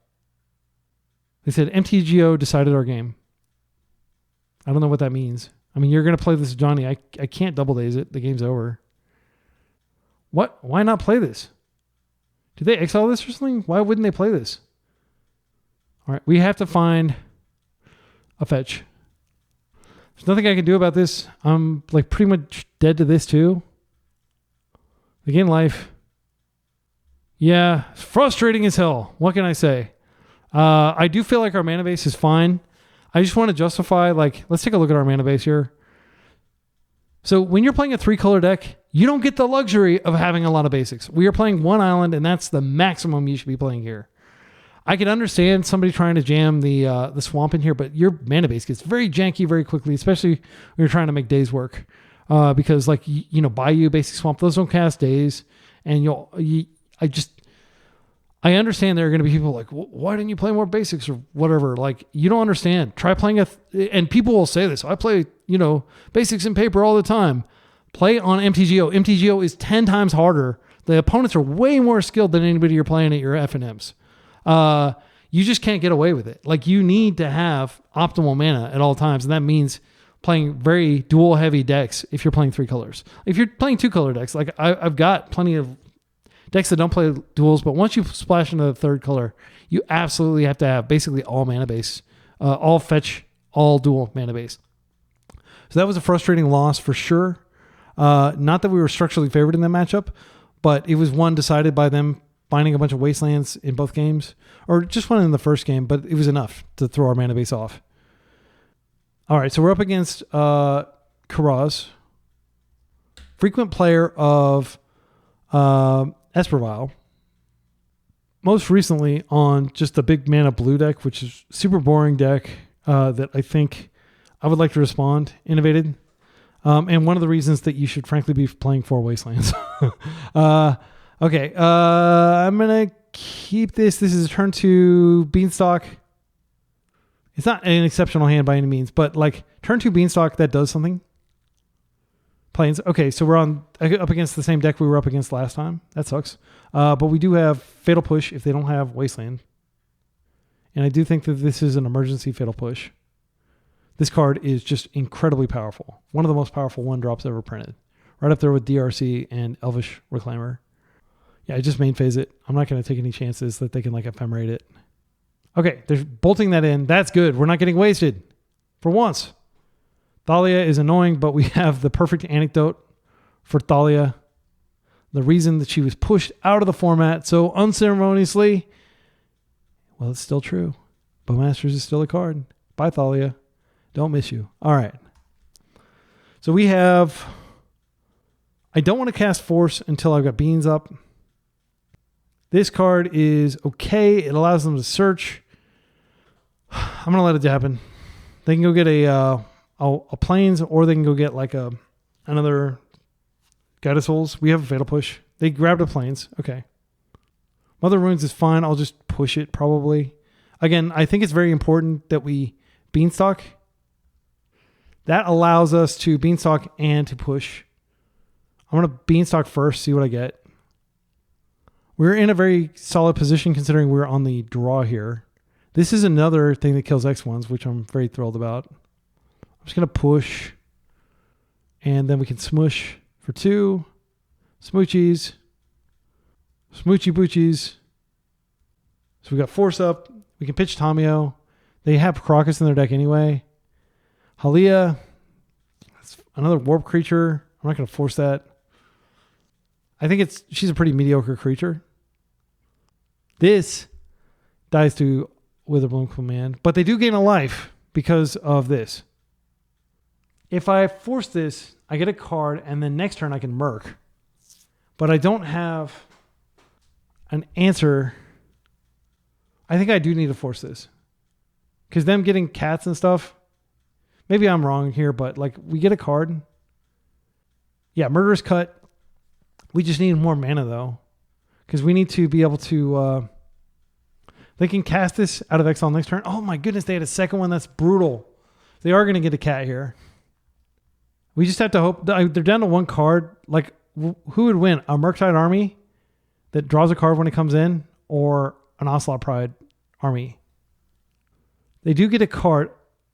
They said MTGO decided our game. I don't know what that means. I mean, you're going to play this, Johnny. I can't double daze it. The game's over. What? Why not play this? Did they exile this or something? Why wouldn't they play this? All right, we have to find a fetch. There's nothing I can do about this. I'm like pretty much dead to this too. They gain life. Yeah, it's frustrating as hell. What can I say? I do feel like our mana base is fine. I just want to justify, like, let's take a look at our mana base here. So when you're playing a 3-color deck, you don't get the luxury of having a lot of basics. We are playing 1 island, and that's the maximum you should be playing here. I can understand somebody trying to jam the swamp in here, but your mana base gets very janky very quickly, especially when you're trying to make Daze work. Because, like, Bayou, Basic Swamp, those don't cast Daze, and I understand there are going to be people like, why didn't you play more basics or whatever? Like, you don't understand. Try playing and people will say this. I play, basics in paper all the time. Play on MTGO. MTGO is 10 times harder. The opponents are way more skilled than anybody you're playing at your FNMs. You just can't get away with it. Like, you need to have optimal mana at all times. And that means playing very dual heavy decks if you're playing 3 colors. If you're playing 2-color decks, like I've got plenty of decks that don't play duals, but once you splash into the 3rd color, you absolutely have to have basically all mana base, all fetch, all dual mana base. So that was a frustrating loss for sure. Not that we were structurally favored in that matchup, but it was one decided by them finding a bunch of Wastelands in both games, or just one in the first game, but it was enough to throw our mana base off. All right, so we're up against Karaz, frequent player of Espervile, most recently on just the big mana blue deck, which is super boring deck that I think I would like to respond, innovated. And one of the reasons that you should frankly be playing 4 Wastelands. Okay, I'm going to keep this. This is a turn 2 Beanstalk. It's not an exceptional hand by any means, but like turn 2 Beanstalk, that does something. Plains. Okay, so we're up against the same deck we were up against last time. That sucks. But we do have Fatal Push if they don't have Wasteland. And I do think that this is an emergency Fatal Push. This card is just incredibly powerful. One of the most powerful 1-drops ever printed. Right up there with DRC and Elvish Reclaimer. Yeah, I just main phase it. I'm not going to take any chances that they can like ephemerate it. Okay, they're bolting that in. That's good. We're not getting wasted. For once. Thalia is annoying, but we have the perfect anecdote for Thalia. The reason that she was pushed out of the format so unceremoniously. Well, it's still true. Bowmasters is still a card. Bye, Thalia. Don't miss you. All right. So we have... I don't want to cast Force until I've got Beans up. This card is okay. It allows them to search. I'm going to let it happen. They can go get a Plains, or they can go get like another Guided Souls. We have a Fatal Push. They grabbed a Plains. Okay. Mother Runes is fine. I'll just push it probably. Again, I think it's very important that we Beanstalk. That allows us to Beanstalk and to push. I'm going to Beanstalk first, see what I get. We're in a very solid position considering we're on the draw here. This is another thing that kills X1s, which I'm very thrilled about. I'm just going to push. And then we can smush for 2. Smoochies. Smoochy Boochies. So we got Force up. We can pitch Tamio. They have Crocus in their deck anyway. Halia. That's another warp creature. I'm not going to force that. I think she's a pretty mediocre creature. This dies to Witherbloom Command, but they do gain a life because of this. If I force this, I get a card, and then next turn I can Murk. But I don't have an answer. I think I do need to force this. Because them getting cats and stuff, maybe I'm wrong here, but like we get a card. Yeah, Murderous Cut. We just need more mana though. Because we need to be able to... they can cast this out of exile next turn. Oh my goodness, they had a second one. That's brutal. They are going to get a cat here. We just have to hope. They're down to 1 card. Like, who would win? A Murktide army that draws a card when it comes in, or an Ocelot Pride army? They do get a card,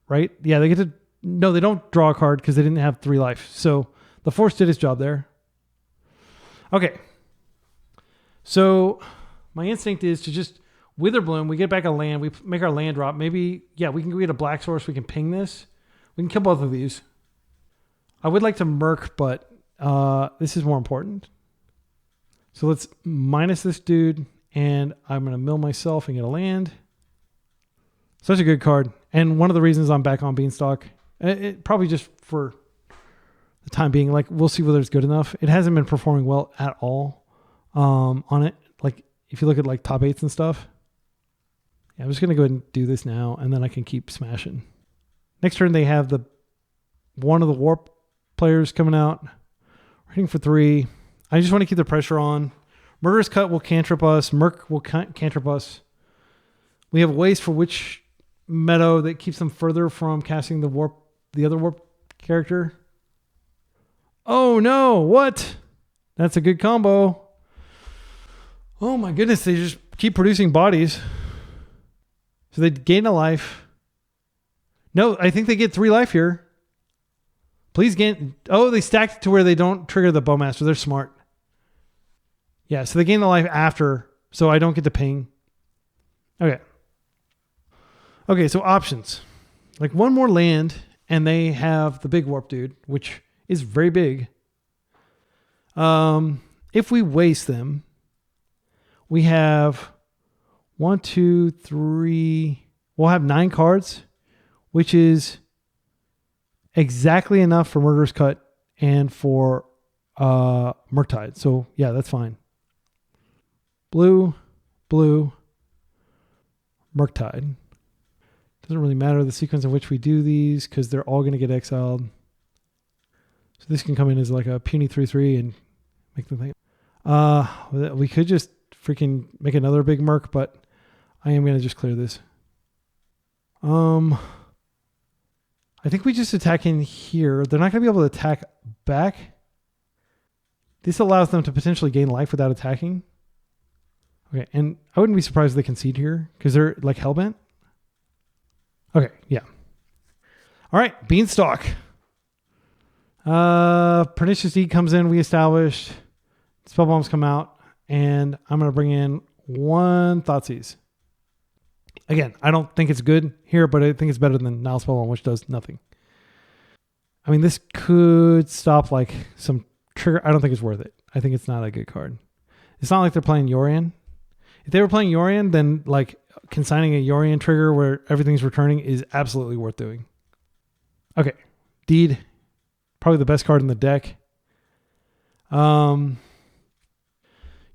right? Yeah, they get to No, they don't draw a card because they didn't have 3 life. So the Force did its job there. Okay. So my instinct is to just Witherbloom. We get back a land. We make our land drop. Maybe, yeah, we can go get a black source. We can ping this. We can kill both of these. I would like to Murk, but this is more important. So let's minus this dude, and I'm going to mill myself and get a land. Such a good card. And one of the reasons I'm back on Beanstalk, it probably just for the time being, like we'll see whether it's good enough. It hasn't been performing well at all on it. Like if you look at like top 8s and stuff. Yeah, I'm just going to go ahead and do this now, and then I can keep smashing. Next turn, they have one of the warp players coming out. We're hitting for 3. I just want to keep the pressure on. Murderous Cut will cantrip us. Murk will cantrip us. We have waste for which meadow that keeps them further from casting the other warp character. Oh no, what? That's a good combo. Oh my goodness, they just keep producing bodies. So they gain a life. No, I think they get 3 life here. Please gain. Oh, they stacked it to where they don't trigger the Bowmaster. They're smart. Yeah, so they gain the life after, so I don't get to ping. Okay. Okay, so options. Like one more land, and they have the big warp dude, which is very big. If we waste them, we have 1, 2, 3. We'll have 9 cards, which is exactly enough for Murderous Cut and for Murktide. So yeah, that's fine. Blue, Murktide. Doesn't really matter the sequence in which we do these because they're all going to get exiled. So this can come in as like a puny 3/3 and make the thing. We could just freaking make another big Murk, but I am going to just clear this. I think we just attack in here. They're not going to be able to attack back. This allows them to potentially gain life without attacking. Okay, and I wouldn't be surprised if they concede here because they're like hellbent. Okay, yeah. All right, Beanstalk. Pernicious Deed comes in. We established. Spell bombs come out, and I'm going to bring in 1 Thoughtseize. Again, I don't think it's good here, but I think it's better than Nile Spellbomb, which does nothing. I mean, this could stop like some trigger. I don't think it's worth it. I think it's not a good card. It's not like they're playing Yorion. If they were playing Yorion, then like consigning a Yorion trigger where everything's returning is absolutely worth doing. Okay. Deed. Probably the best card in the deck. Yeah, I'm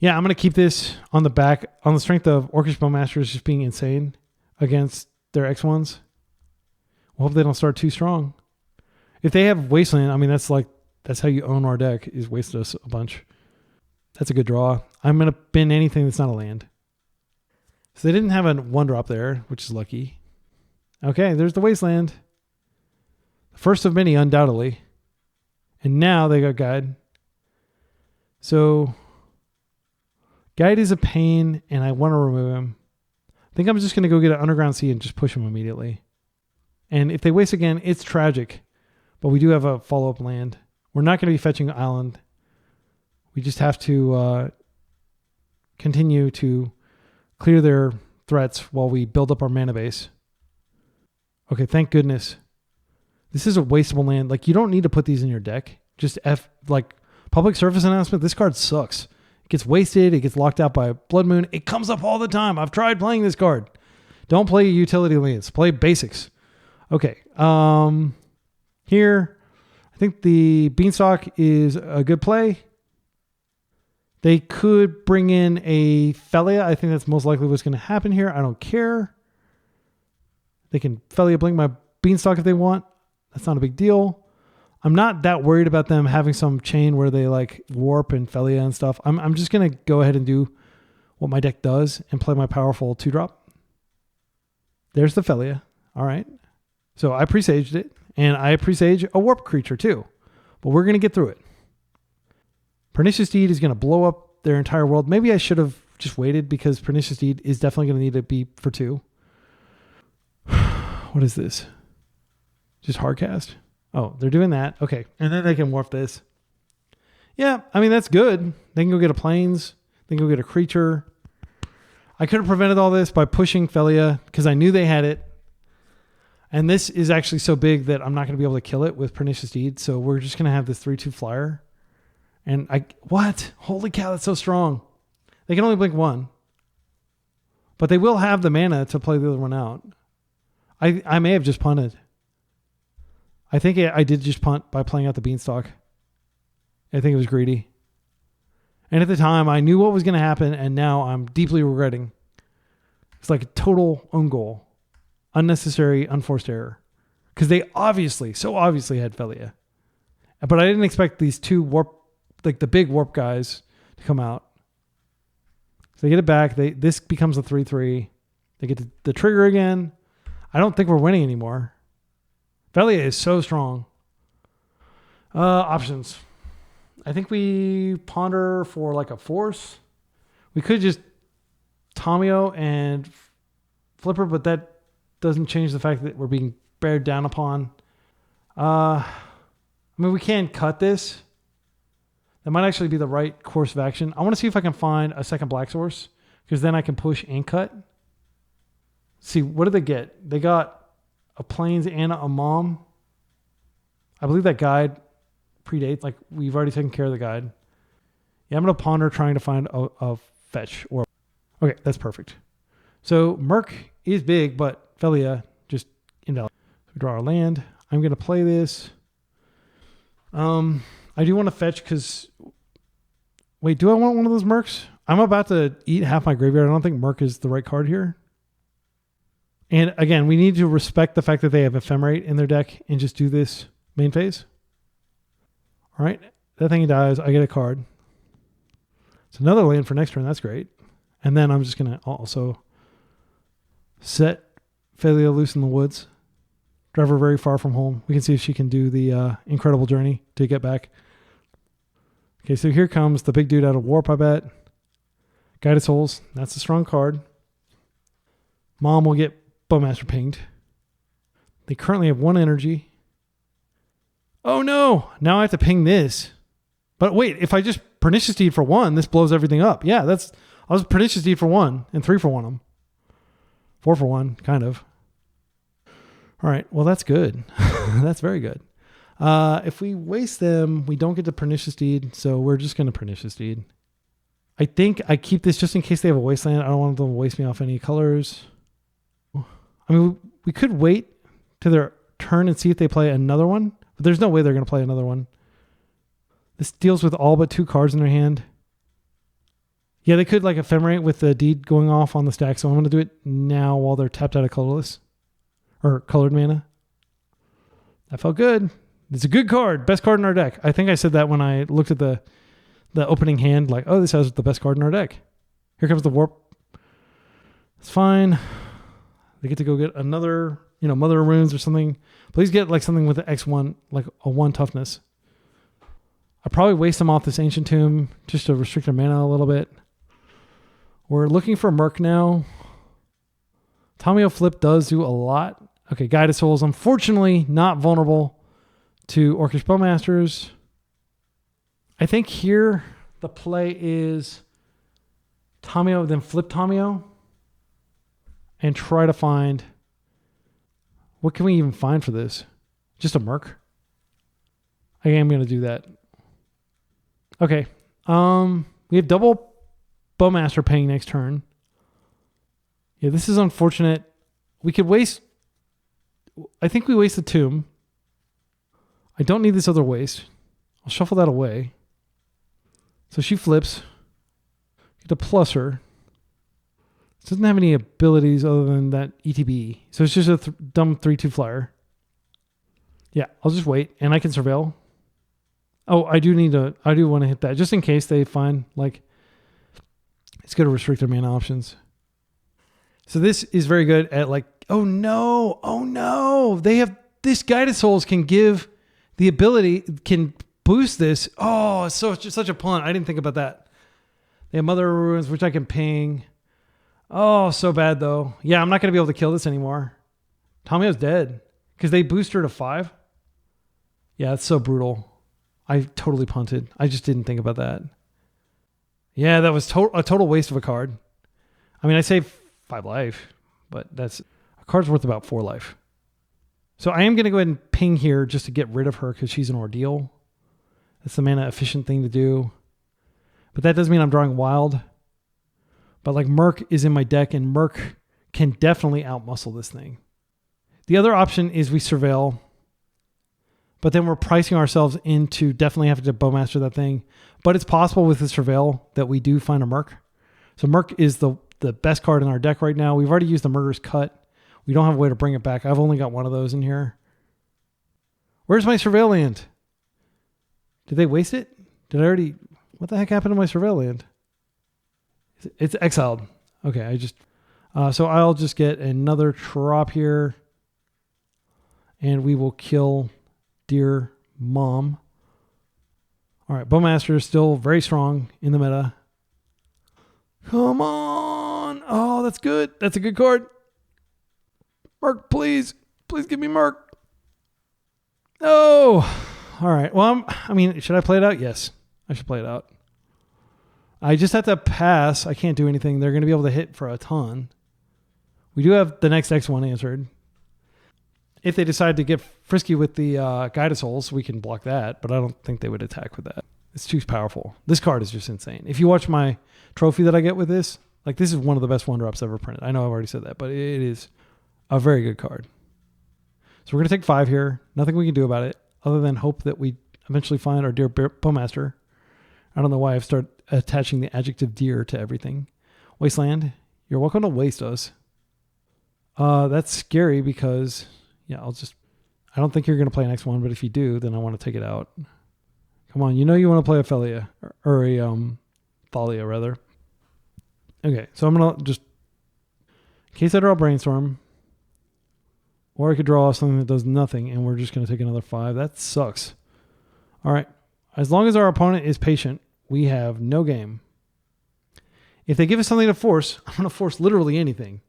going to keep this on the back on the strength of Orcish Bowmasters just being insane against their X1s. We'll hope they don't start too strong. If they have Wasteland, I mean, that's how you own our deck, is waste us a bunch. That's a good draw. I'm going to bin anything that's not a land. So they didn't have a 1-drop there, which is lucky. Okay, there's the Wasteland. The first of many, undoubtedly. And now they got Guide. So Guide is a pain, and I want to remove him. I think I'm just going to go get an Underground Sea and just push him immediately. And if they waste again, it's tragic. But we do have a follow-up land. We're not going to be fetching Island. We just have to continue to clear their threats while we build up our mana base. Okay, thank goodness. This is a wastable land. Like, you don't need to put these in your deck. Just like public service announcement. This card sucks. It gets wasted. It gets locked out by Blood Moon. It comes up all the time. I've tried playing this card. Don't play utility lands. Play basics. Okay. Here, I think the Beanstalk is a good play. They could bring in a Felia. I think that's most likely what's going to happen here. I don't care. They can Felia blink my Beanstalk if they want. That's not a big deal. I'm not that worried about them having some chain where they like warp and Felia and stuff. I'm just going to go ahead and do what my deck does and play my powerful 2-drop. There's the Felia. All right. So I presaged it, and I presage a warp creature too. But we're going to get through it. Pernicious Deed is going to blow up their entire world. Maybe I should have just waited because Pernicious Deed is definitely going to need to be for 2. What is this? Just hard cast. Oh, they're doing that. Okay. And then they can warp this. Yeah, I mean, that's good. They can go get a plains. They can go get a creature. I could have prevented all this by pushing Felia because I knew they had it. And this is actually so big that I'm not going to be able to kill it with Pernicious Deed. So we're just going to have this 3/2 flyer. And what? Holy cow, that's so strong. They can only blink one. But they will have the mana to play the other one out. I may have just punted. I think I did just punt by playing out the Beanstalk. I think it was greedy. And at the time, I knew what was going to happen, and now I'm deeply regretting. It's like a total own goal. Unnecessary, unforced error. Because they so obviously had Felia. But I didn't expect these two warp, like the big warp guys, to come out. So they get it back. This becomes a 3/3. They get the trigger again. I don't think we're winning anymore. Felia is so strong. Options. I think we ponder for like a force. We could just Tamio and Flipper, but that doesn't change the fact that we're being bared down upon. I mean, we can cut this. That might actually be the right course of action. I want to see if I can find a second black source because then I can push and cut. See, what did they get? They got a plains and a mom. I believe that guide predates. Like, we've already taken care of the guide. Yeah, I'm going to ponder trying to find a fetch. Okay, that's perfect. So Murk is big, but Felia just invalid. We draw our land. I'm going to play this. I do want to fetch because... Wait, do I want one of those Murks? I'm about to eat half my graveyard. I don't think Murk is the right card here. And again, we need to respect the fact that they have Ephemerate in their deck and just do this main phase. All right, that thing dies. I get a card. It's another land for next turn. That's great. And then I'm just going to also set Felia loose in the woods. Drive her very far from home. We can see if she can do the incredible journey to get back. Okay, so here comes the big dude out of Warp, I bet. Guided Souls. That's a strong card. Mom will get Bowmaster pinged. They currently have 1 energy. Oh no! Now I have to ping this. But wait, if I just Pernicious Deed for 1, this blows everything up. Yeah, I was Pernicious Deed for 1 and 3 for 1 them. 4 for 1, kind of. All right, well, that's good. That's very good. If we waste them, we don't get the Pernicious Deed, so we're just going to Pernicious Deed. I think I keep this just in case they have a Wasteland. I don't want them to waste me off any colors. I mean, we could wait to their turn and see if they play another one, but there's no way they're going to play another one. This deals with all but 2 cards in their hand. Yeah, they could like Ephemerate with the deed going off on the stack, so I'm going to do it now while they're tapped out of colorless. Or colored mana. That felt good. It's a good card. Best card in our deck. I think I said that when I looked at the opening hand, like, oh, this has the best card in our deck. Here comes the warp. It's fine. They get to go get another, Mother of Runes or something. Please get like something with an X1, like a 1 toughness. I probably waste them off this Ancient Tomb just to restrict their mana a little bit. We're looking for Murk now. Tamio Flip does do a lot. Okay, Guided Souls, unfortunately not vulnerable to Orcish Bowmasters. I think here the play is Tamio, then flip Tamio and try to find... What can we even find for this? Just a Murk? I am going to do that. Okay. We have double Bowmaster paying next turn. Yeah, this is unfortunate. We could waste... I think we waste the Tomb. I don't need this other waste. I'll shuffle that away. So she flips. Get a plus her. It doesn't have any abilities other than that ETB. So it's just a dumb 3/2 flyer. Yeah, I'll just wait. And I can surveil. Oh, I do want to hit that. Just in case they find, like... It's going to restrict their mana options. So this is very good at like... Oh no. They have... This Guided Souls can give the ability... Can boost this. Oh, it's just such a punt. I didn't think about that. They have Mother of Ruins, which I can ping. Oh, so bad though. Yeah, I'm not going to be able to kill this anymore. Tamio's dead. Because they boost her to 5. Yeah, it's so brutal. I totally punted. I just didn't think about that. Yeah, that was a total waste of a card. I mean, I saved 5 life, but a card's worth about 4 life. So I am going to go ahead and ping here just to get rid of her because she's an ordeal. That's the mana efficient thing to do. But that does mean I'm drawing wild. But like Murk is in my deck, and Murk can definitely outmuscle this thing. The other option is we surveil. But then we're pricing ourselves into definitely having to bowmaster that thing. But it's possible with the surveil that we do find a Murk. So Murk is the best card in our deck right now. We've already used the Murderous Cut. We don't have a way to bring it back. I've only got one of those in here. Where's my surveil land? Did they waste it? What the heck happened to my surveil land? It's exiled. Okay, so I'll just get another trop here. And we will kill Dear Mom. All right, Bowmaster is still very strong in the meta. Come on. Oh, that's good. That's a good card. Murk, please. Please give me Murk. Oh. All right. Well, should I play it out? Yes, I should play it out. I just have to pass. I can't do anything. They're going to be able to hit for a ton. We do have the next X1 answered. If they decide to get frisky with the Guided Souls, we can block that, but I don't think they would attack with that. It's too powerful. This card is just insane. If you watch my trophy that I get with this, like this is one of the best 1-drops ever printed. I know I've already said that, but it is a very good card. So we're going to take 5 here. Nothing we can do about it other than hope that we eventually find our Dear Bowmaster. I don't know why I've started attaching the adjective dear to everything. Wasteland, you're welcome to waste us. That's scary because... yeah, I don't think you're going to play an X1, but if you do, then I want to take it out. Come on, you want to play a Thalia, or a Thalia, rather. Okay, so I'm going to just, in case I draw Brainstorm, or I could draw something that does nothing, and we're just going to take another 5. That sucks. All right, as long as our opponent is patient, we have no game. If they give us something to force, I'm going to force literally anything.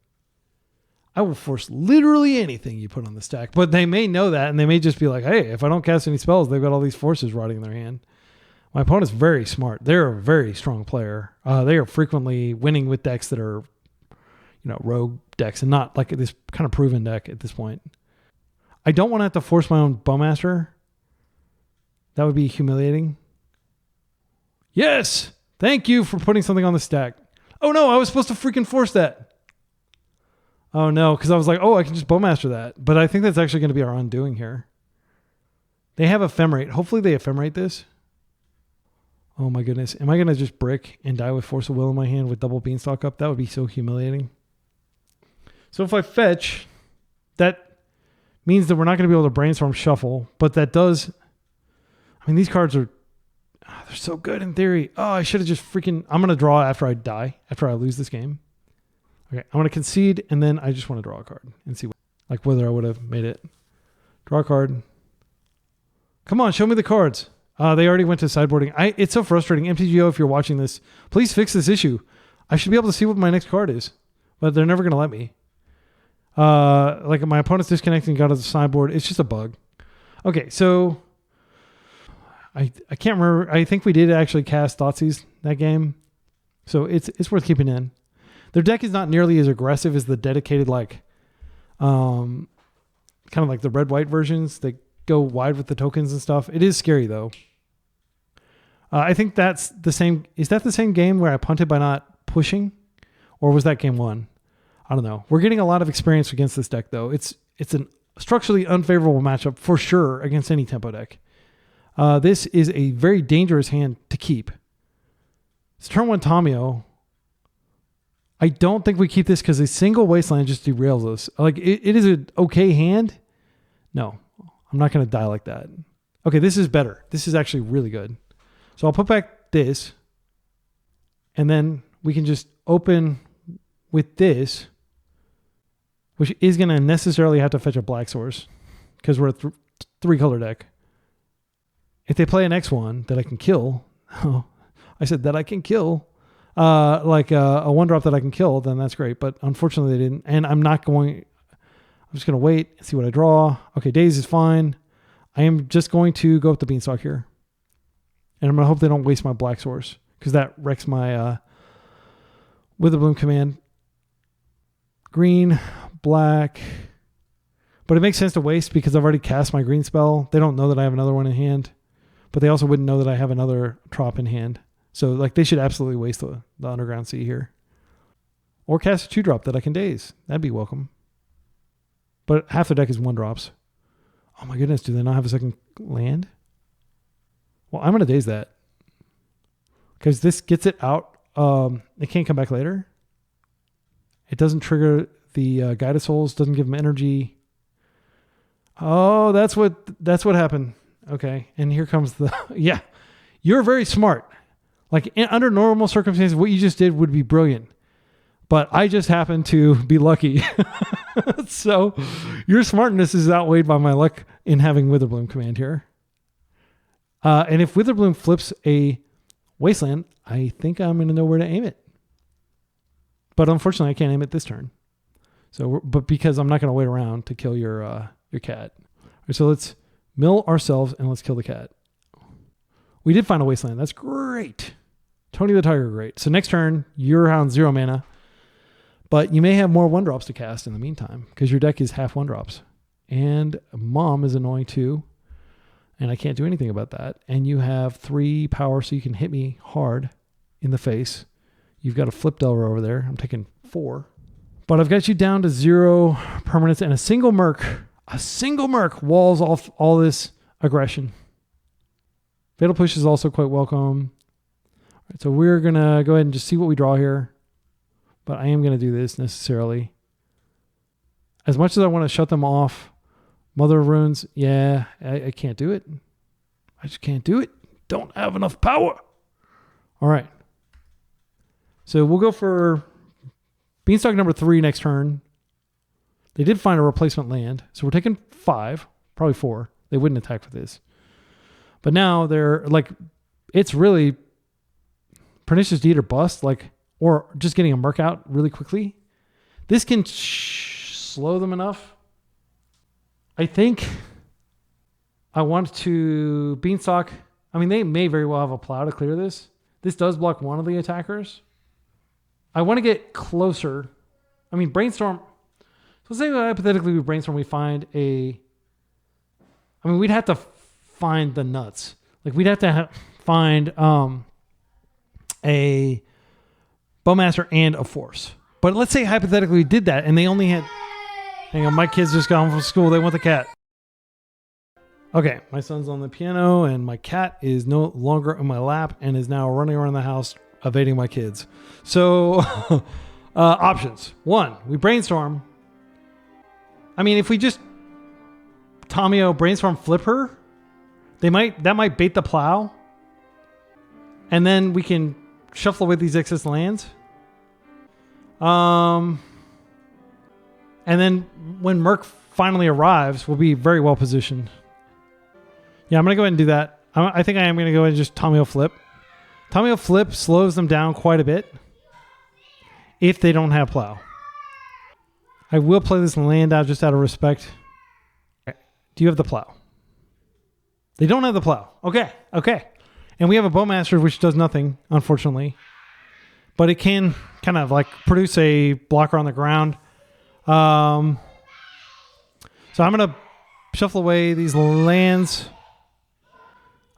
I will force literally anything you put on the stack. But they may know that, and they may just be like, hey, if I don't cast any spells, they've got all these forces rotting in their hand. My opponent's very smart. They're a very strong player. They are frequently winning with decks that are, rogue decks and not like this kind of proven deck at this point. I don't want to have to force my own Bowmaster. That would be humiliating. Yes! Thank you for putting something on the stack. Oh no, I was supposed to freaking force that. Oh no, because I was like, I can just Bowmaster that. But I think that's actually going to be our undoing here. They have Ephemerate. Hopefully they Ephemerate this. Oh my goodness. Am I going to just brick and die with Force of Will in my hand with double Beanstalk up? That would be so humiliating. So if I fetch, that means that we're not going to be able to Brainstorm Shuffle. But that does... these cards are... they're so good in theory. Oh, I should have just freaking... I'm going to draw after I die. After I lose this game. Okay, I'm going to concede, and then I just want to draw a card and see whether I would have made it. Draw a card. Come on, show me the cards. They already went to sideboarding. It's so frustrating. MTGO, if you're watching this, please fix this issue. I should be able to see what my next card is, but they're never going to let me. My opponent's disconnecting and got to the sideboard. It's just a bug. Okay, so I can't remember. I think we did actually cast Thoughtseize that game, so it's worth keeping in. Their deck is not nearly as aggressive as the dedicated, kind of like the red-white versions. They go wide with the tokens and stuff. It is scary, though. I think that's the same. Is that the same game where I punted by not pushing? Or was that game 1? I don't know. We're getting a lot of experience against this deck, though. It's a structurally unfavorable matchup for sure against any tempo deck. This is a very dangerous hand to keep. It's turn 1 Tamio. I don't think we keep this because a single Wasteland just derails us. It is an okay hand. No, I'm not going to die like that. Okay, this is better. This is actually really good. So I'll put back this. And then we can just open with this, which is going to necessarily have to fetch a black source because we're a 3-color deck. If they play an X1 that I can kill, I said that I can kill. A 1-drop that I can kill, then that's great. But unfortunately, they didn't. And I'm not going... I'm just going to wait and see what I draw. Okay, Daze is fine. I am just going to go up the Beanstalk here. And I'm going to hope they don't waste my Black Source, because that wrecks my Witherbloom command. Green, black. But it makes sense to waste because I've already cast my green spell. They don't know that I have another one in hand. But they also wouldn't know that I have another trop in hand. So like they should absolutely waste the Underground Sea here. Or cast a 2-drop that I can Daze. That'd be welcome. But half the deck is 1-drops. Oh my goodness, do they not have a second land? Well, I'm going to Daze that. Because this gets it out. It can't come back later. It doesn't trigger the Guided Souls. Doesn't give them energy. Oh, that's what happened. Okay, and here comes the... Yeah, you're very smart. Like, under normal circumstances, what you just did would be brilliant. But I just happened to be lucky. So, your smartness is outweighed by my luck in having Witherbloom command here. And if Witherbloom flips a Wasteland, I think I'm going to know where to aim it. But unfortunately, I can't aim it this turn. So, but because I'm not going to wait around to kill your cat. Right, so let's mill ourselves and let's kill the cat. We did find a Wasteland. That's great. Tony the Tiger, great. So next turn, you're on 0 mana. But you may have more 1-drops to cast in the meantime, because your deck is half 1-drops. And Mom is annoying too. And I can't do anything about that. And you have 3 power, so you can hit me hard in the face. You've got a flip Delver over there. I'm taking 4. But I've got you down to 0 permanents, and a single Murk walls off all this aggression. Fatal Push is also quite welcome. All right, so we're going to go ahead and just see what we draw here. But I am going to do this necessarily. As much as I want to shut them off, Mother of Runes, yeah, I can't do it. I just can't do it. Don't have enough power. All right. So we'll go for Beanstalk number 3 next turn. They did find a replacement land. So we're taking 5, probably 4. They wouldn't attack for this. But now they're like, it's really Pernicious Deed or bust, like, or just getting a Murk out really quickly. This can slow them enough. I think I want to Beanstalk. I mean, they may very well have a plow to clear this. This does block one of the attackers. I want to get closer. I mean, Brainstorm. So say hypothetically we Brainstorm, we find a... I mean, we'd have to find the nuts. Like, we'd have to find a Bowmaster and a Force. But let's say hypothetically we did that and they only had... Hang on, my kids just got home from school. They want the cat. Okay, my son's on the piano and my cat is no longer in my lap and is now running around the house evading my kids. So, options. 1, we Brainstorm. I mean, if we just Tamiyo Brainstorm flip her, that might bait the plow. And then we can shuffle away these excess lands. And then when Murk finally arrives, we'll be very well positioned. Yeah, I'm going to go ahead and do that. I think I am going to go ahead and just Tamiyo flip. Tamiyo flip slows them down quite a bit if they don't have plow. I will play this land out just out of respect. Do you have the plow? They don't have the plow. Okay. And we have a Bowmaster, which does nothing, unfortunately. But it can kind of like produce a blocker on the ground. So I'm going to shuffle away these lands.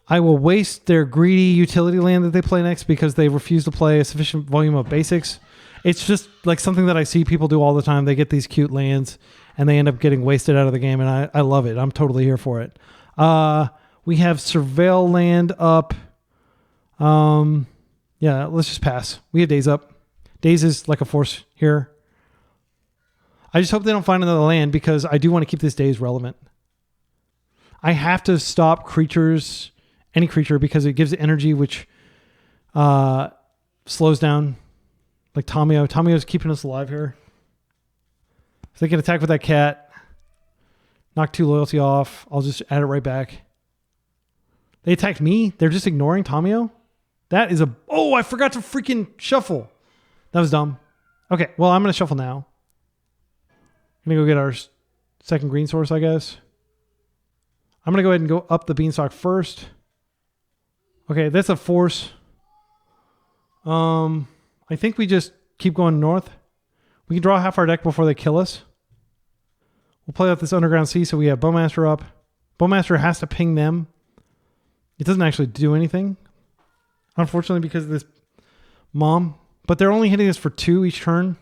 I will waste their greedy utility land that they play next because they refuse to play a sufficient volume of basics. It's just like something that I see people do all the time. They get these cute lands and they end up getting wasted out of the game, and I love it. I'm totally here for it. We have Surveil land up. Yeah, let's just pass. We have Daze up. Daze is like a Force here. I just hope they don't find another land because I do want to keep this Daze relevant. I have to stop creatures, any creature, because it gives energy which slows down. Like Tamiyo. Tamiyo's keeping us alive here. If they can attack with that cat, knock 2 loyalty off, I'll just add it right back. They attacked me? They're just ignoring Tamiyo? That is a... Oh, I forgot to freaking shuffle. That was dumb. Okay, well, I'm going to shuffle now. I'm going to go get our second green source, I guess. I'm going to go ahead and go up the beanstalk first. Okay, that's a force. I think we just keep going north. We can draw half our deck before they kill us. We'll play out this underground sea, so we have Bowmaster up. Bowmaster has to ping them. It doesn't actually do anything, unfortunately, because of this mom. But they're only hitting us for 2 each turn.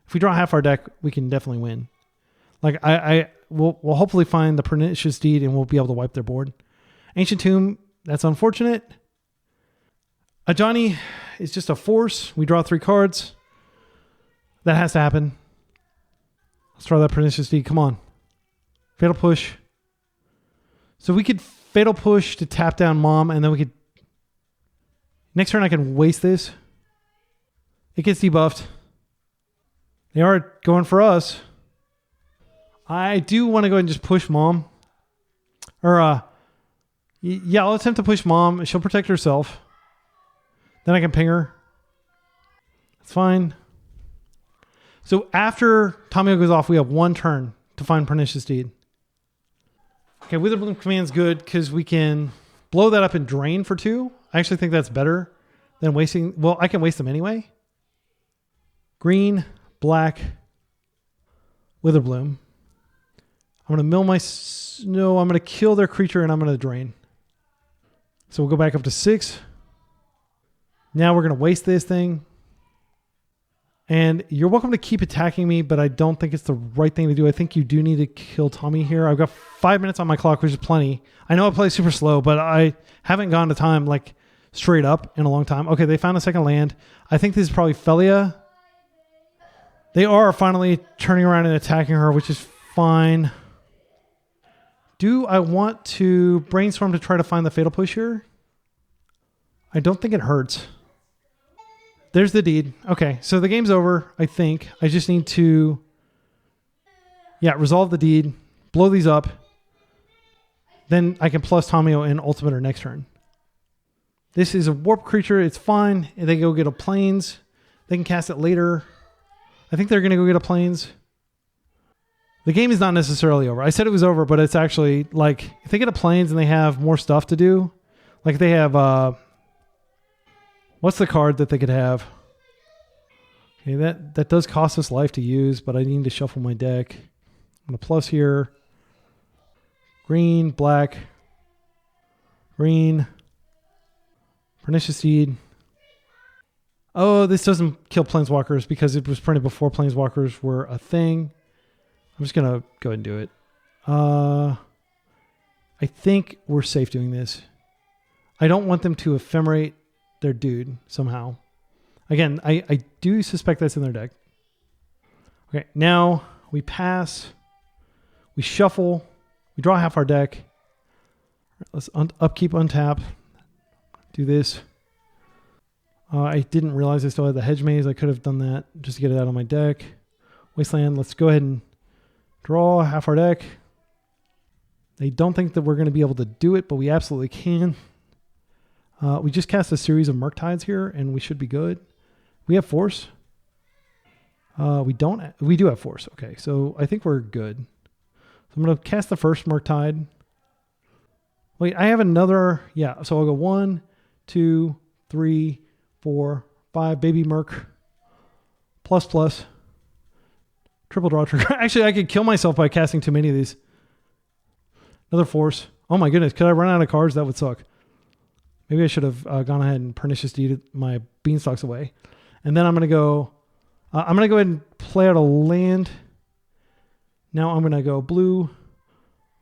If we draw half our deck, we can definitely win. Like we'll hopefully find the Pernicious Deed and we'll be able to wipe their board. Ancient Tomb, that's unfortunate. Ajani is just a force. We draw 3 cards. That has to happen. Let's draw that Pernicious Deed. Come on. Fatal Push. So we could Fatal Push to tap down Mom, and then we could... Next turn I can waste this. It gets debuffed. They are going for us. I do want to go ahead and just push Mom. Or, yeah, I'll attempt to push Mom. She'll protect herself. Then I can ping her. That's fine. So after Tamio goes off, we have 1 turn to find Pernicious Deed. Okay, Witherbloom Command's good because we can blow that up and drain for 2. I actually think that's better than wasting... Well, I can waste them anyway. Green, black, Witherbloom. I'm going to mill my... No, I'm going to kill their creature and I'm going to drain. So we'll go back up to 6. Now we're going to waste this thing. And you're welcome to keep attacking me, but I don't think it's the right thing to do. I think you do need to kill Tommy here. I've got 5 minutes on my clock, which is plenty. I know I play super slow, but I haven't gone to time like straight up in a long time. Okay, they found a second land. I think this is probably Felia. They are finally turning around and attacking her, which is fine. Do I want to brainstorm to try to find the Fatal Push here? I don't think it hurts. There's the deed. Okay, so the game's over, I think. I just need to, resolve the deed, blow these up. Then I can plus Tamio in Ultimate or next turn. This is a warp creature. It's fine. They go get a Plains. They can cast it later. I think they're going to go get a Plains. The game is not necessarily over. I said it was over, but it's actually like, if they get a Plains and they have more stuff to do, like they have... what's the card that they could have? Okay, that does cost us life to use, but I need to shuffle my deck. I'm going to plus here. Green, black, green, Pernicious Deed. Oh, this doesn't kill Planeswalkers because it was printed before Planeswalkers were a thing. I'm just going to go ahead and do it. I think we're safe doing this. I don't want them to ephemerate their dude somehow. Again, I do suspect that's in their deck. Okay, now we pass. We shuffle. We draw half our deck. Let's upkeep, untap. Do this. I didn't realize I still had the Hedge Maze. I could have done that just to get it out of my deck. Wasteland, let's go ahead and draw half our deck. They don't think that we're going to be able to do it, but we absolutely can. We just cast a series of Murktides here, and we should be good. We have Force. We don't. We do have Force. Okay, so I think we're good. So I'm going to cast the first Murktide. Wait, I have another. Yeah, so I'll go 1, 2, 3, 4, 5. Baby Murk. ++. Triple draw trigger. Actually, I could kill myself by casting too many of these. Another Force. Oh my goodness, could I run out of cards? That would suck. Maybe I should have gone ahead and Pernicious Deed my Beanstalks away. And then I'm going to go... I'm going to go ahead and play out a land. Now I'm going to go blue,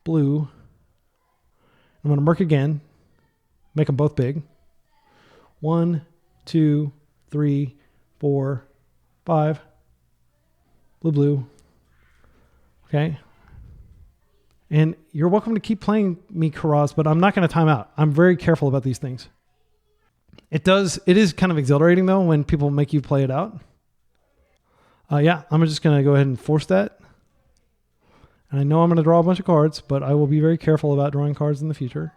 blue. I'm going to Murk again. Make them both big. 1, 2, 3, 4, 5. Blue, blue. Okay. And you're welcome to keep playing me, Karaz, but I'm not going to time out. I'm very careful about these things. It is kind of exhilarating, though, when people make you play it out. Yeah, I'm just going to go ahead and force that. And I know I'm going to draw a bunch of cards, but I will be very careful about drawing cards in the future.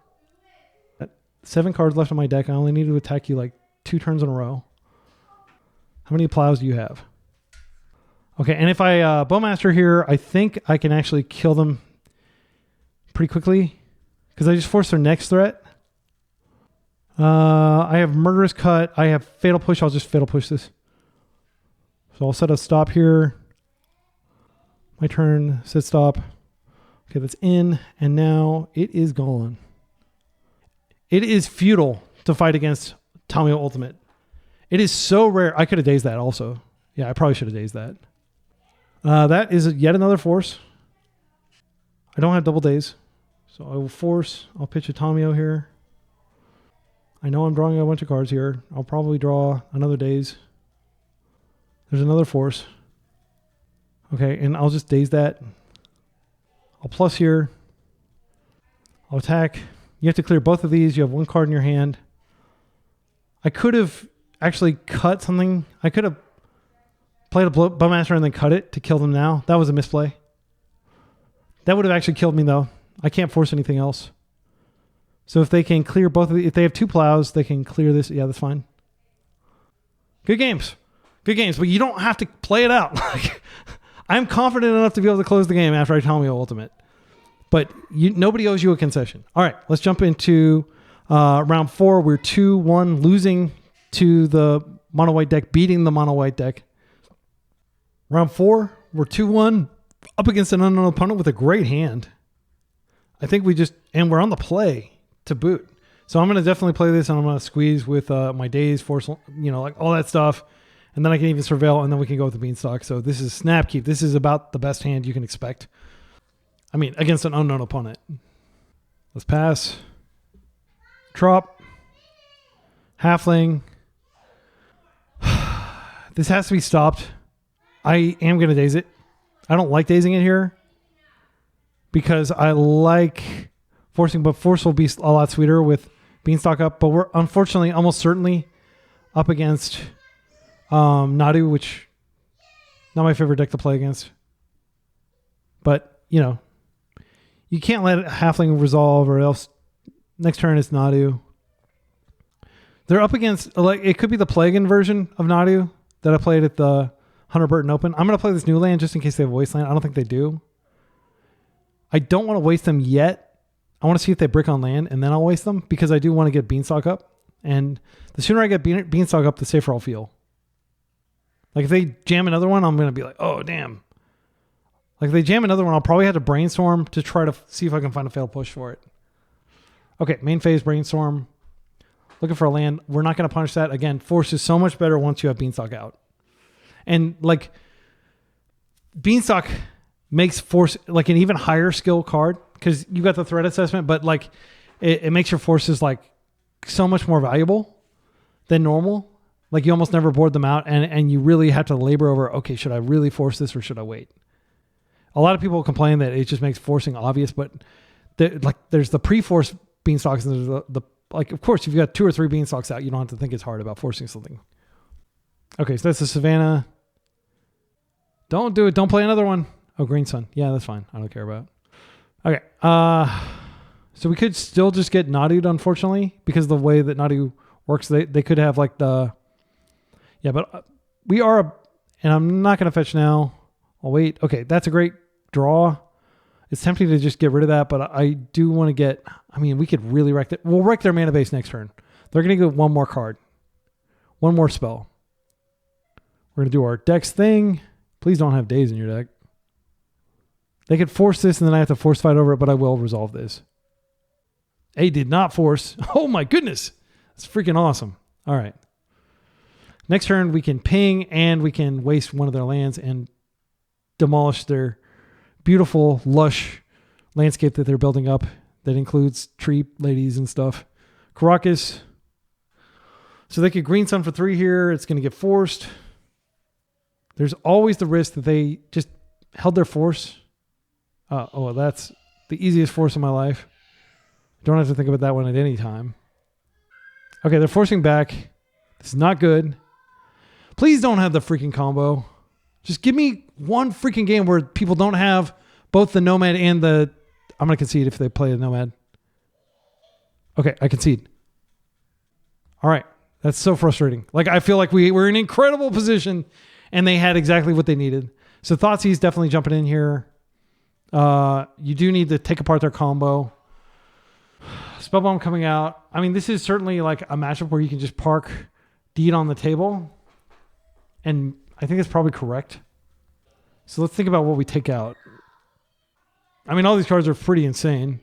7 cards left on my deck. I only need to attack you like 2 turns in a row. How many plows do you have? Okay, and if I Bowmaster here, I think I can actually kill them pretty quickly because I just force their next threat. I have Murderous Cut. I have Fatal Push. I'll just Fatal Push this. So I'll set a stop here. My turn, set stop. Okay, that's in, and now it is gone. It is futile to fight against Tamio Ultimate. It is so rare. I could have dazed that also. Yeah, I probably should have dazed that. That is yet another force. I don't have double daze. So I will force. I'll pitch a Tamio here. I know I'm drawing a bunch of cards here. I'll probably draw another daze. There's another force. Okay, and I'll just daze that. I'll plus here. I'll attack. You have to clear both of these. You have one card in your hand. I could have actually cut something. I could have played a Bowmaster and then cut it to kill them now. That was a misplay. That would have actually killed me though. I can't force anything else. So if they can clear both of the, if they have two plows, they can clear this. Yeah, that's fine. Good games. Good games, but you don't have to play it out. I'm confident enough to be able to close the game after I tell me Ultimate. But nobody owes you a concession. All right, let's jump into round 4. We're 2-1 losing to the mono white deck, beating the mono white deck. Round 4, we're 2-1 up against an unknown opponent with a great hand. I think and we're on the play to boot. So I'm going to definitely play this, and I'm going to squeeze with my Daze, force, like all that stuff. And then I can even surveil, and then we can go with the Beanstalk. So this is snap keep. This is about the best hand you can expect. I mean, against an unknown opponent. Let's pass. Trop. Halfling. This has to be stopped. I am going to daze it. I don't like dazing it here because I like forcing, but force will be a lot sweeter with Beanstalk up. But we're unfortunately almost certainly up against Nadu, which not my favorite deck to play against. But, you can't let Halfling resolve or else next turn it's Nadu. They're up against, it could be the Plagan version of Nadu that I played at the Hunter Burton Open. I'm going to play this new land just in case they have Wasteland. I don't think they do. I don't want to waste them yet. I want to see if they brick on land, and then I'll waste them because I do want to get Beanstalk up. And the sooner I get Beanstalk up, the safer I'll feel. Like if they jam another one, I'm going to be like, oh, damn. Like if they jam another one, I'll probably have to brainstorm to try to see if I can find a failed push for it. Okay, main phase, brainstorm. Looking for a land. We're not going to punish that. Again, force is so much better once you have Beanstalk out. And like Beanstalk makes force like an even higher skill card because you got the threat assessment, but like it makes your forces like so much more valuable than normal. Like you almost never board them out, and you really have to labor over, okay, should I really force this or should I wait? A lot of people complain that it just makes forcing obvious, but there's the pre-force Beanstalks and there's the like, of course, if you've got 2 or 3 Beanstalks out, you don't have to think it's hard about forcing something. Okay, so that's the Savannah. Don't do it. Don't play another one. Oh, Green Sun. Yeah, that's fine. I don't care about it. Okay. So we could still just get Nadu'd, unfortunately, because of the way that Nadu works. They could have like the... Yeah, but we are... And I'm not going to fetch now. I'll wait. Okay, that's a great draw. It's tempting to just get rid of that, but I do want to get... I mean, we could really wreck it. We'll wreck their mana base next turn. They're going to get one more card. One more spell. We're going to do our Dex thing. Please don't have Daze in your deck. They could force this, and then I have to force fight over it, but I will resolve this. A did not force. Oh my goodness. That's freaking awesome. All right. Next turn, we can ping, and we can waste one of their lands and demolish their beautiful, lush landscape that they're building up that includes tree ladies and stuff. Caracas. So they could Green Sun for 3 here. It's going to get forced. There's always the risk that they just held their force. Oh, that's the easiest force in my life. Don't have to think about that one at any time. Okay, they're forcing back. This is not good. Please don't have the freaking combo. Just give me one freaking game where people don't have both the Nomad and the... I'm going to concede if they play the Nomad. Okay, I concede. All right. That's so frustrating. Like, I feel like we were in an incredible position and they had exactly what they needed. So Thoughtseize definitely jumping in here. You do need to take apart their combo. Spellbomb coming out. I mean, this is certainly like a matchup where you can just park Deed on the table. And I think it's probably correct. So let's think about what we take out. I mean, all these cards are pretty insane.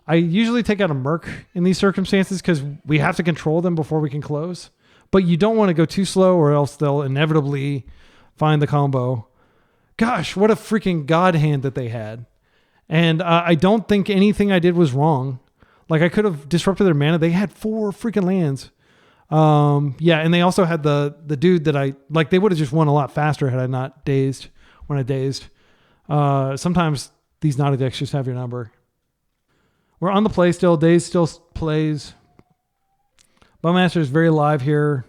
I usually take out a Murk in these circumstances because we have to control them before we can close. But you don't want to go too slow or else they'll inevitably find the combo. Gosh, what a freaking god hand that they had. And I don't think anything I did was wrong. Like, I could have disrupted their mana. They had 4 freaking lands. Yeah, and they also had the dude that they would have just won a lot faster had I not dazed when I dazed. Sometimes these Nadu decks just have your number. We're on the play still. Daze still plays. Bowmaster is very live here.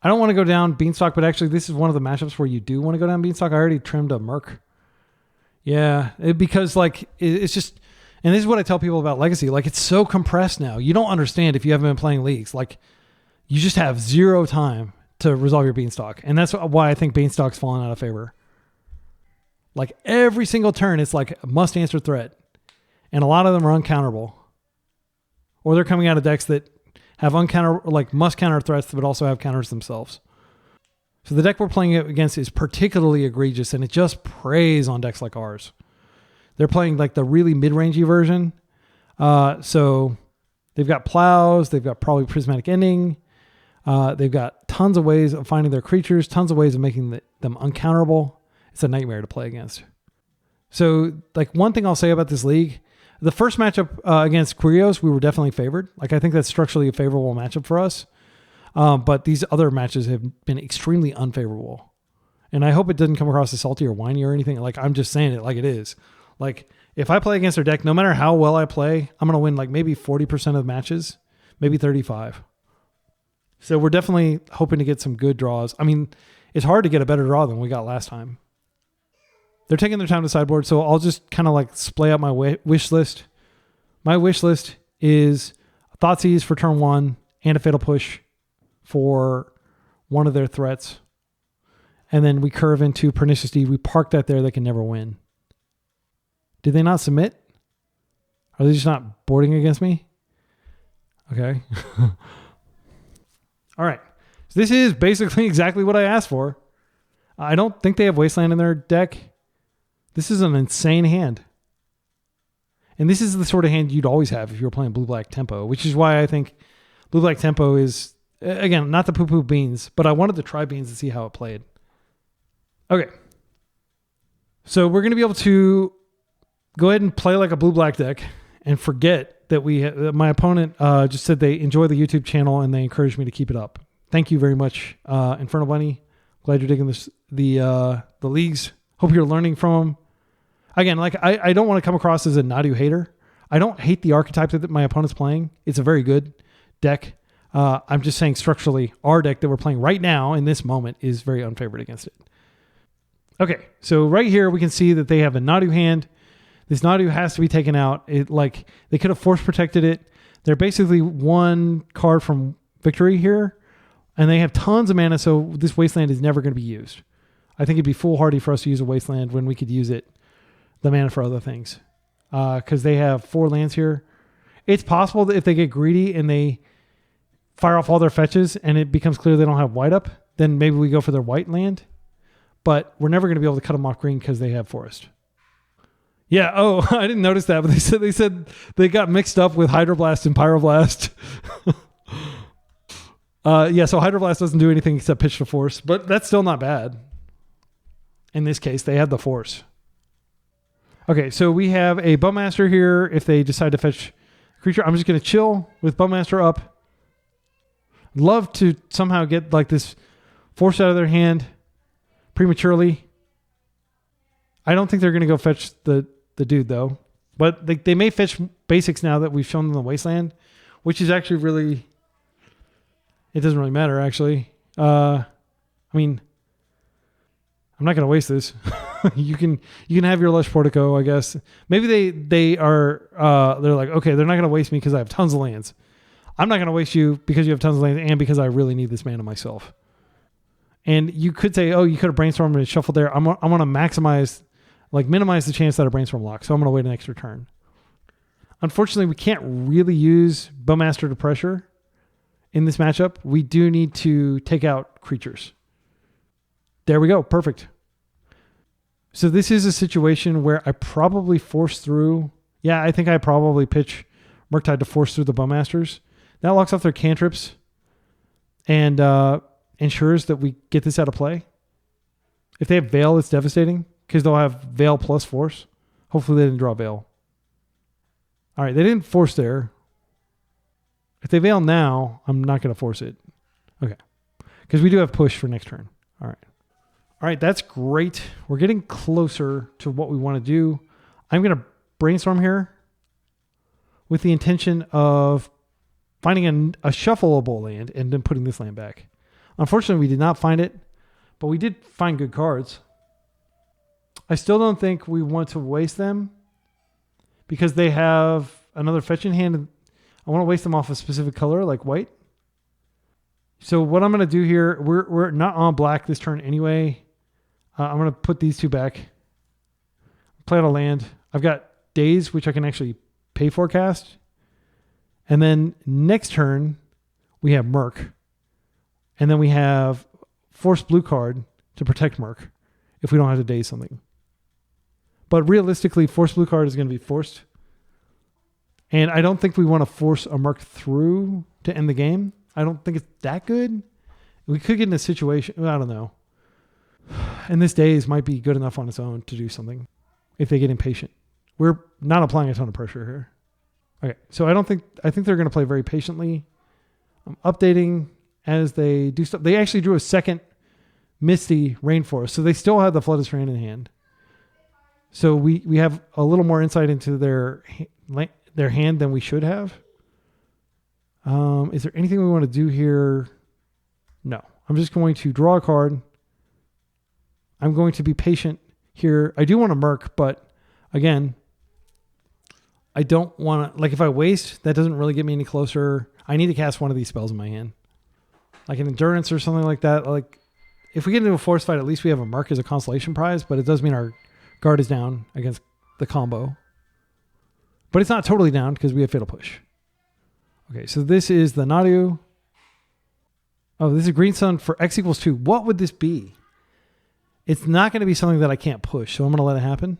I don't want to go down Beanstalk, but actually this is one of the matchups where you do want to go down Beanstalk. I already trimmed a Murk. Yeah, because it's just, and this is what I tell people about Legacy. Like, it's so compressed now. You don't understand if you haven't been playing leagues. Like, you just have 0 time to resolve your Beanstalk. And that's why I think Beanstalk's fallen out of favor. Like, every single turn, it's like a must-answer threat. And a lot of them are uncounterable. Or they're coming out of decks that have must-counter threats, but also have counters themselves. So the deck we're playing against is particularly egregious, and it just preys on decks like ours. They're playing like the really mid-rangey version. So they've got plows. They've got probably prismatic ending. They've got tons of ways of finding their creatures, tons of ways of making them uncounterable. It's a nightmare to play against. So, like, one thing I'll say about this league, the first matchup against Quirios, we were definitely favored. Like, I think that's structurally a favorable matchup for us. But these other matches have been extremely unfavorable. And I hope it doesn't come across as salty or whiny or anything. Like, I'm just saying it like it is. Like, if I play against their deck, no matter how well I play, I'm going to win like maybe 40% of matches, maybe 35. So we're definitely hoping to get some good draws. I mean, it's hard to get a better draw than we got last time. They're taking their time to sideboard, so I'll just kind of like splay out my wish list. My wish list is Thoughtseize for turn 1 and a Fatal Push for one of their threats. And then we curve into Pernicious Deed. We park that there. They can never win. Did they not submit? Are they just not boarding against me? Okay. All right. So this is basically exactly what I asked for. I don't think they have Wasteland in their deck. This is an insane hand. And this is the sort of hand you'd always have if you were playing blue-black tempo, which is why I think blue-black tempo is, again, not the poo-poo beans, but I wanted to try beans to see how it played. Okay. So we're going to be able to go ahead and play like a blue-black deck and forget that my opponent just said they enjoy the YouTube channel and they encouraged me to keep it up. Thank you very much, Infernal Bunny. Glad you're digging the leagues. Hope you're learning from them. Again, like I don't want to come across as a Nadu hater. I don't hate the archetype that my opponent's playing. It's a very good deck. I'm just saying structurally, our deck that we're playing right now in this moment is very unfavored against it. Okay, so right here we can see that they have a Nadu hand. This Nadu has to be taken out. They could have force protected it. They're basically one card from victory here, and they have tons of mana, so this Wasteland is never going to be used. I think it'd be foolhardy for us to use a Wasteland when we could use the mana for other things. Because they have 4 lands here. It's possible that if they get greedy and they fire off all their fetches and it becomes clear they don't have white up, then maybe we go for their white land. But we're never going to be able to cut them off green because they have forest. Yeah, oh, I didn't notice that, but they said they got mixed up with Hydroblast and Pyroblast. Yeah, so Hydroblast doesn't do anything except pitch to force, but that's still not bad. In this case, they have the force. Okay, so we have a Bowmaster here. If they decide to fetch a creature, I'm just going to chill with Bowmaster up. Love to somehow get like this force out of their hand prematurely. I don't think they're going to go fetch the dude, though. But they may fetch basics now that we've shown them the Wasteland, which is actually really... It doesn't really matter, actually. I mean... I'm not going to waste this. You can have your Lush Portico, I guess. Maybe they're like, okay, they're not going to waste me because I have tons of lands. I'm not going to waste you because you have tons of lands and because I really need this mana myself. And you could say, oh, you could have brainstormed and shuffled there. I'm going to maximize, like minimize the chance that a brainstorm locks. So I'm going to wait an extra turn. Unfortunately, we can't really use Bowmaster to pressure in this matchup. We do need to take out creatures. There we go. Perfect. So this is a situation where I probably force through. Yeah, I think I probably pitch Murktide to force through the Bowmasters. That locks off their cantrips and ensures that we get this out of play. If they have Veil, it's devastating because they'll have Veil plus Force. Hopefully they didn't draw Veil. All right, they didn't force there. If they Veil now, I'm not going to force it. Okay, because we do have push for next turn. All right. All right, that's great. We're getting closer to what we want to do. I'm going to brainstorm here with the intention of finding a shuffleable land and then putting this land back. Unfortunately, we did not find it, but we did find good cards. I still don't think we want to waste them because they have another fetch in hand. I want to waste them off a specific color like white. So what I'm going to do here, we're not on black this turn anyway. I'm going to put these two back. Play out a land. I've got Daze, which I can actually pay for cast. And then next turn, we have Murk. And then we have Force Blue card to protect Murk if we don't have to Daze something. But realistically, Force Blue card is going to be forced. And I don't think we want to force a Murk through to end the game. I don't think it's that good. We could get in a situation, I don't know. And this Daze might be good enough on its own to do something if they get impatient. We're not applying a ton of pressure here. Okay, so I think they're going to play very patiently. I'm updating as they do stuff. They actually drew a second Misty Rainforest, so they still have the Flooded Strand in hand. So we have a little more insight into their hand than we should have. Is there anything we want to do here? No. I'm just going to draw a card. I'm going to be patient here. I do want to Murk, but again, I don't want to, like if I waste, that doesn't really get me any closer. I need to cast one of these spells in my hand. Like an Endurance or something like that. Like if we get into a force fight, at least we have a Murk as a consolation prize, but it does mean our guard is down against the combo. But it's not totally down because we have Fatal Push. Okay, so this is the Nadu. Oh, this is Green Sun for X equals 2. What would this be? It's not going to be something that I can't push, so I'm going to let it happen.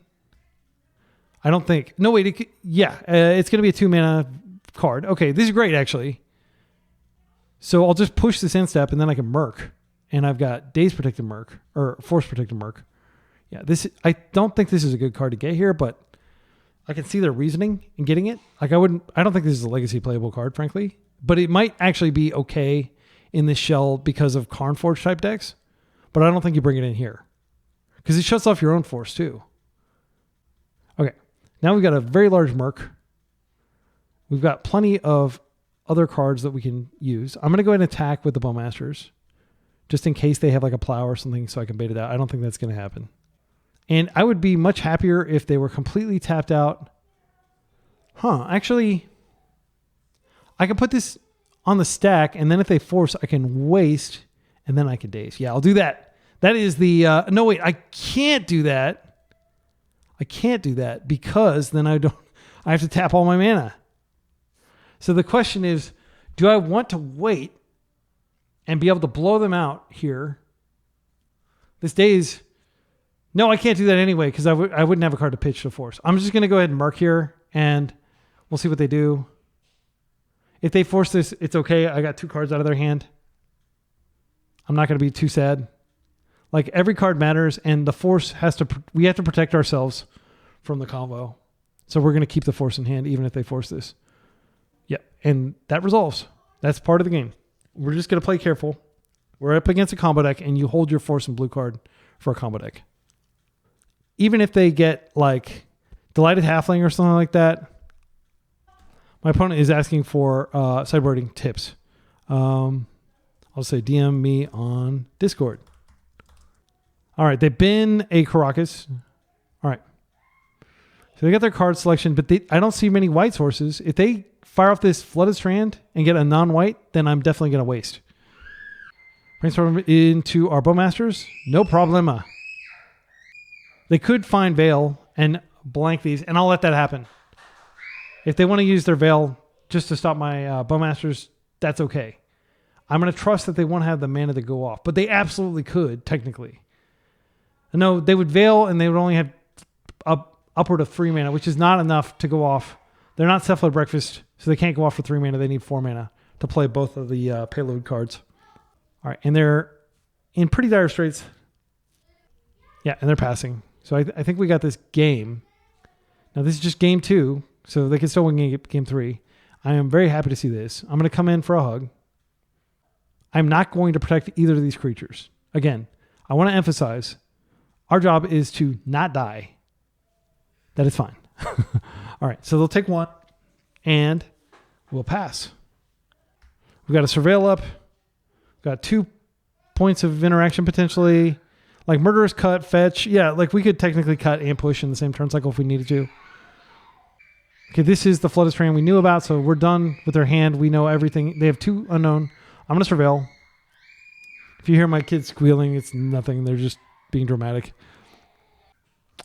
I don't think. No, wait. It's going to be a 2-mana card. Okay, this is great, actually. So I'll just push this end step, and then I can Murk. And I've got Daze Protected Murk, or Force Protected Murk. Yeah, I don't think this is a good card to get here, but I can see their reasoning in getting it. Like I don't think this is a legacy playable card, frankly. But it might actually be okay in this shell because of Karn Forge type decks. But I don't think you bring it in here. Because it shuts off your own force too. Okay. Now we've got a very large Murk. We've got plenty of other cards that we can use. I'm going to go ahead and attack with the Bowmasters. Just in case they have like a plow or something so I can bait it out. I don't think that's going to happen. And I would be much happier if they were completely tapped out. Actually, I can put this on the stack, and then if they force, I can waste, and then I can Daze. Yeah, I'll do that. That is the... no, wait, I can't do that. I can't do that because then I have to tap all my mana. So the question is, do I want to wait and be able to blow them out here? This Daze... No, I can't do that anyway because I wouldn't have a card to pitch to force. I'm just going to go ahead and Murk here, and we'll see what they do. If they force this, it's okay. I got 2 cards out of their hand. I'm not going to be too sad. Like every card matters, and the force we have to protect ourselves from the combo. So we're going to keep the force in hand even if they force this. Yep, and that resolves. That's part of the game. We're just going to play careful. We're up against a combo deck, and you hold your force and blue card for a combo deck. Even if they get like Delighted Halfling or something like that, my opponent is asking for sideboarding tips. I'll say DM me on Discord. All right, they bin a Karakas. All right. So they got their card selection, but I don't see many white sources. If they fire off this Flooded Strand and get a non-white, then I'm definitely going to waste. Brainstorm into our Bowmasters. No problema. They could find Veil and blank these, and I'll let that happen. If they want to use their Veil just to stop my Bowmasters, that's okay. I'm going to trust that they won't have the mana to go off, but they absolutely could, technically. No, they would Veil, and they would only have upward of 3 mana, which is not enough to go off. They're not Cephalid Breakfast, so they can't go off for 3 mana. They need 4 mana to play both of the payload cards. All right, and they're in pretty dire straits. Yeah, and they're passing. So I think we got this game. Now, this is just game 2, so they can still win game 3. I am very happy to see this. I'm going to come in for a hug. I'm not going to protect either of these creatures. Again, I want to emphasize, our job is to not die. That is fine. All right, so they'll take 1, and we'll pass. We've got a Surveil up. We've got 2 points of interaction potentially. Like Murderous Cut, Fetch. Yeah, like we could technically cut and push in the same turn cycle if we needed to. Okay, this is the Flooded Strand we knew about, so we're done with their hand. We know everything. They have 2 unknown. I'm going to Surveil. If you hear my kids squealing, it's nothing. They're just being dramatic.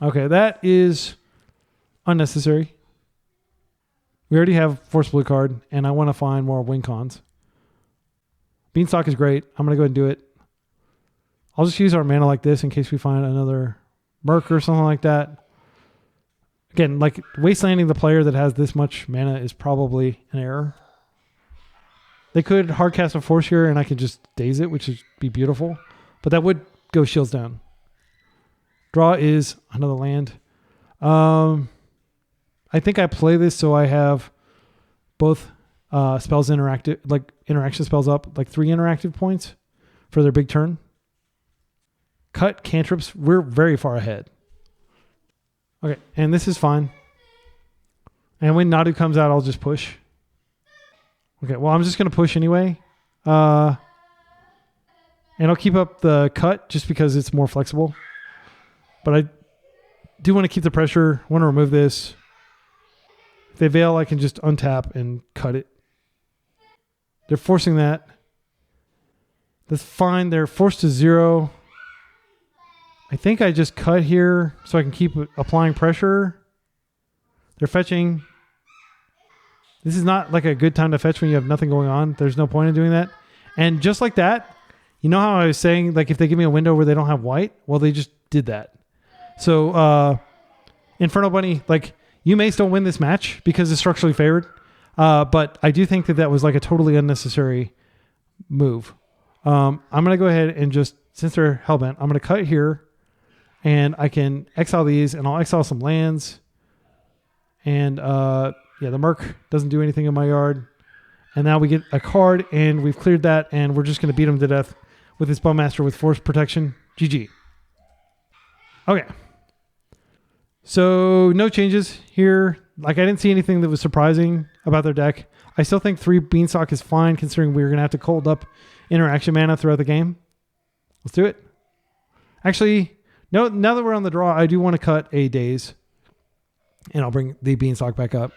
Okay, that is unnecessary. We already have Force Blue card, and I want to find more win cons. Beanstalk is great. I'm going to go ahead and do it. I'll just use our mana like this in case we find another Murk or something like that. Again, like wastelanding the player that has this much mana is probably an error. They could hardcast a Force here and I could just Daze it, which would be beautiful. But that would go shields down. Draw is another land. I think I play this so I have both spells interactive, like interaction spells up, like 3 interactive points for their big turn. Cut cantrips, we're very far ahead. Okay, and this is fine. And when Nadu comes out, I'll just push. Okay, well, I'm just going to push anyway. And I'll keep up the cut just because it's more flexible. But I do want to keep the pressure. I want to remove this. If they Veil, I can just untap and cut it. They're forcing that. That's fine. They're forced to 0. I think I just cut here so I can keep applying pressure. They're fetching. This is not like a good time to fetch when you have nothing going on. There's no point in doing that. And just like that, you know how I was saying, like if they give me a window where they don't have white? Well, they just did that. So Inferno Bunny, like you may still win this match because it's structurally favored. But I do think that that was like a totally unnecessary move. I'm going to go ahead and just, since they're hellbent, I'm going to cut here. And I can exile these, and I'll exile some lands. And yeah, the Murk doesn't do anything in my yard. And now we get a card, and we've cleared that, and we're just going to beat him to death with this Bowmaster with Force Protection. GG. Okay. So no changes here. Like I didn't see anything that was surprising about their deck. I still think 3 Beanstalk is fine, considering we're going to have to cold up interaction mana throughout the game. Let's do it. Actually, no, now that we're on the draw, I do want to cut a Daze. And I'll bring the Beanstalk back up.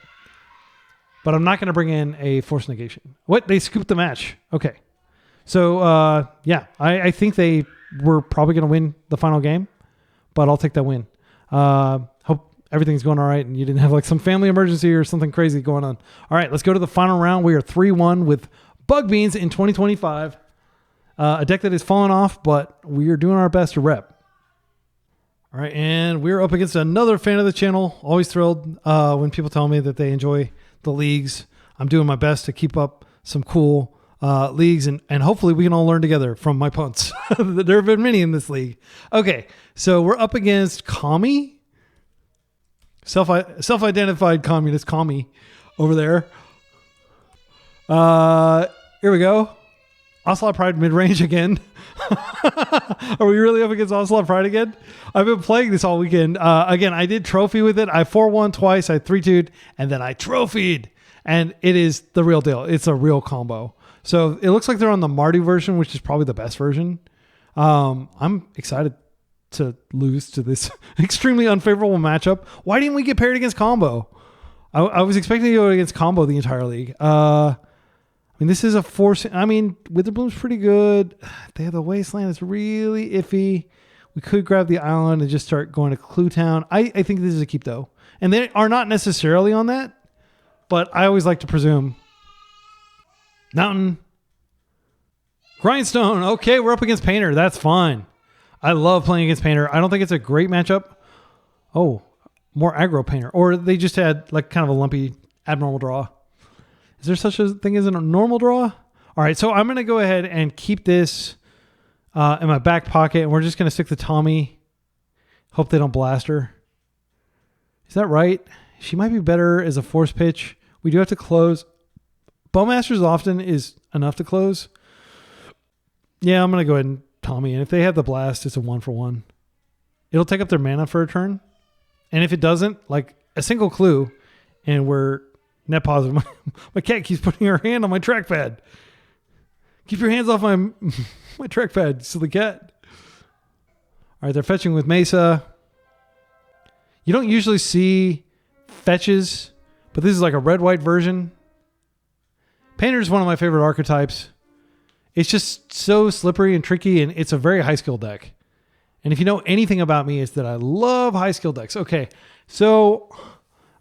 But I'm not going to bring in a Force Negation. What? They scooped the match. Okay. So, yeah, I think they were probably going to win the final game. But I'll take that win. Hope everything's going all right and you didn't have like some family emergency or something crazy going on. All right, let's go to the final round. We are 3-1 with Bug Beans in 2025. A deck that has fallen off, but we are doing our best to rep. All right, and we're up against another fan of the channel. Always thrilled when people tell me that they enjoy the leagues. I'm doing my best to keep up some cool leagues, and hopefully we can all learn together from my punts. There have been many in this league. Okay, so we're up against Kami. Self-identified communist Kami over there. Here we go. Ocelot Pride mid-range again. Are we really up against Ocelot Pride again? I've been playing this all weekend. Again, I did trophy with it. I 4-1 twice. I 3-2'd, and then I trophied. And it is the real deal. It's a real combo. So it looks like they're on the Mardu version, which is probably the best version. I'm excited to lose to this extremely unfavorable matchup. Why didn't we get paired against combo? I was expecting to go against combo the entire league. I'm mean, this is a force. I mean, Witherbloom's pretty good. They have the Wasteland. It's really iffy. We could grab the island and just start going to Clue Town. I think this is a keep, though. And they are not necessarily on that, but I always like to presume. Mountain. Grindstone. Okay, we're up against Painter. That's fine. I love playing against Painter. I don't think it's a great matchup. Oh, more aggro Painter. Or they just had like kind of a lumpy abnormal draw. Is there such a thing as a normal draw? All right, so I'm going to go ahead and keep this in my back pocket, and we're just going to stick the Tommy. Hope they don't blast her. Is that right? She might be better as a force pitch. We do have to close. Bowmasters often is enough to close. Yeah, I'm going to go ahead and Tommy. And if they have the blast, it's a 1-for-1. It'll take up their mana for a turn. And if it doesn't, like a single clue, and we're net positive. My cat keeps putting her hand on my trackpad. Keep your hands off my trackpad, silly cat. All right, they're fetching with Mesa. You don't usually see fetches, but this is like a red-white version. Painter is one of my favorite archetypes. It's just so slippery and tricky, and it's a very high-skill deck. And if you know anything about me, it's that I love high-skill decks. Okay, so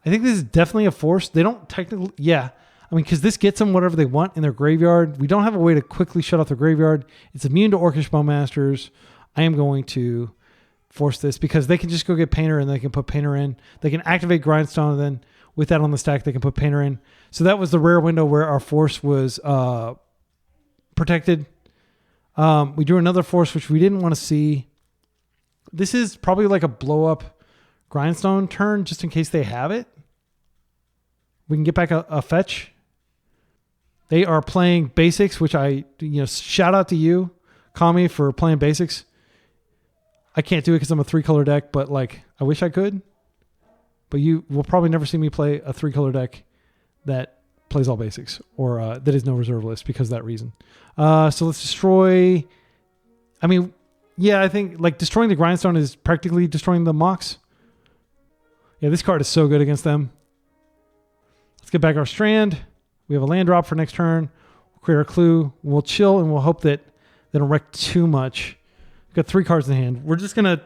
I think this is definitely a force. They don't technically... Yeah, I mean, because this gets them whatever they want in their graveyard. We don't have a way to quickly shut off their graveyard. It's immune to Orcish Bowmasters. I am going to force this because they can just go get Painter and they can put Painter in. They can activate Grindstone, and then with that on the stack, they can put Painter in. So that was the rare window where our force was protected. We drew another force, which we didn't want to see. This is probably like a blow-up Grindstone turn, just in case they have it. We can get back a fetch. They are playing basics, which shout out to you, Kami, for playing basics. I can't do it because I'm a 3-color deck, but like I wish I could. But you will probably never see me play a 3-color deck that plays all basics or that is no reserve list because of that reason. So let's destroy. I mean, yeah, I think like destroying the Grindstone is practically destroying the Mox. Yeah, this card is so good against them. Let's get back our Strand. We have a land drop for next turn. We'll create our clue. We'll chill and we'll hope that they don't wreck too much. We've got 3 cards in hand. We're just going to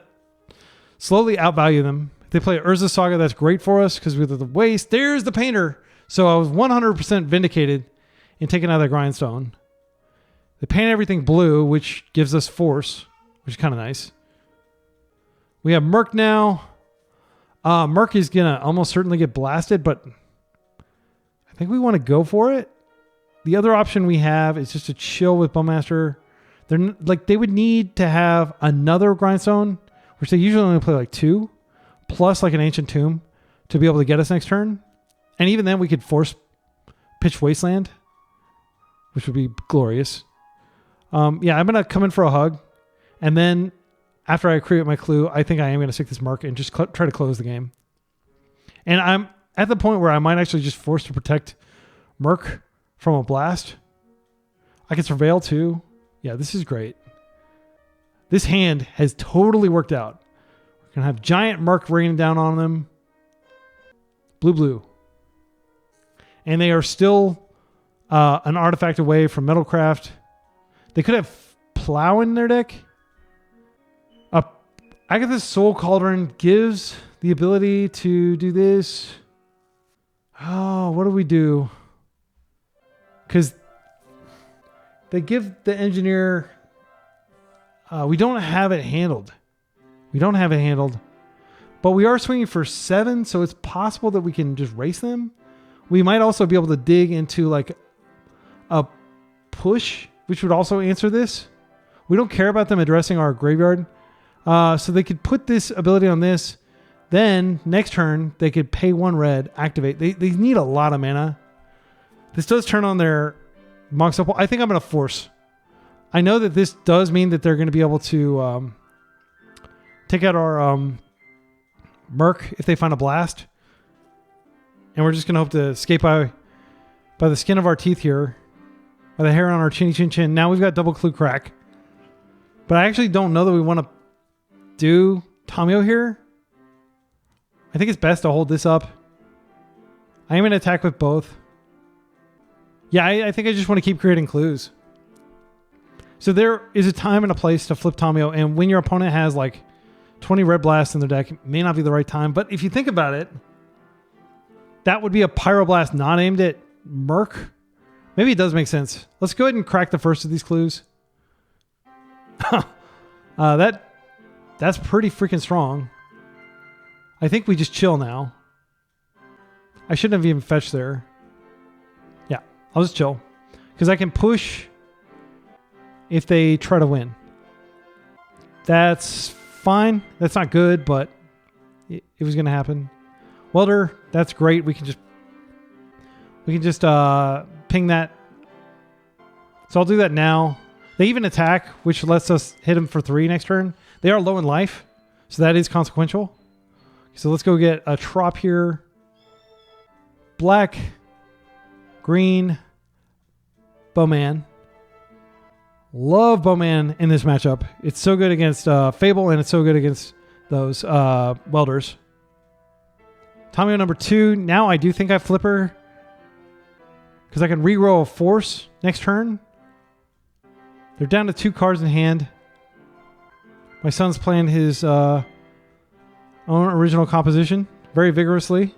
slowly outvalue them. If they play Urza Saga, that's great for us because with the waste, there's the Painter. So I was 100% vindicated in taking out that Grindstone. They paint everything blue, which gives us force, which is kind of nice. We have Murk now. Murk is going to almost certainly get blasted, but I think we want to go for it. The other option we have is just to chill with Bowmaster. They would need to have another Grindstone, which they usually only play like 2, plus like an Ancient Tomb to be able to get us next turn. And even then we could force pitch Wasteland, which would be glorious. Yeah, I'm going to come in for a hug. And then after I create my clue, I think I am going to stick this mark and just try to close the game. And I'm at the point where I might actually just force to protect Murk from a blast. I can Surveil too. Yeah, this is great. This hand has totally worked out. We're going to have giant Murk raining down on them. Blue. And they are still an artifact away from Metalcraft. They could have Plow in their deck. Agatha's Soul Cauldron gives the ability to do this. Oh, what do we do? Because they give the engineer... we don't have it handled. But we are swinging for 7, so it's possible that we can just race them. We might also be able to dig into like a push, which would also answer this. We don't care about them addressing our graveyard. So they could put this ability on this. Then next turn, they could pay 1 red, activate. They need a lot of mana. This does turn on their Mox Opal. I think I'm going to force. I know that this does mean that they're going to be able to take out our Murk if they find a blast. And we're just going to hope to escape by the skin of our teeth here. By the hair on our chinny chin chin. Now we've got double clue crack. But I actually don't know that we want to do Tamio here. I think it's best to hold this up. I am going to attack with both. Yeah, I think I just want to keep creating clues. So there is a time and a place to flip Tamio, and when your opponent has like 20 red blasts in their deck, it may not be the right time. But if you think about it, that would be a pyroblast not aimed at Murk. Maybe it does make sense. Let's go ahead and crack the first of these clues. That's pretty freaking strong. I think we just chill now. I shouldn't have even fetched there. Yeah, I'll just chill. Because I can push if they try to win. That's fine. That's not good, but it was going to happen. Welder, that's great. We can just ping that. So I'll do that now. They even attack, which lets us hit them for 3 next turn. They are low in life, so that is consequential. So let's go get a trop here. Black, green, Bowman. Love Bowman in this matchup. It's so good against Fable, and it's so good against those Welders. Tamio number 2. Now I do think I flip her because I can reroll a Force next turn. They're down to 2 cards in hand. My son's playing his own original composition very vigorously.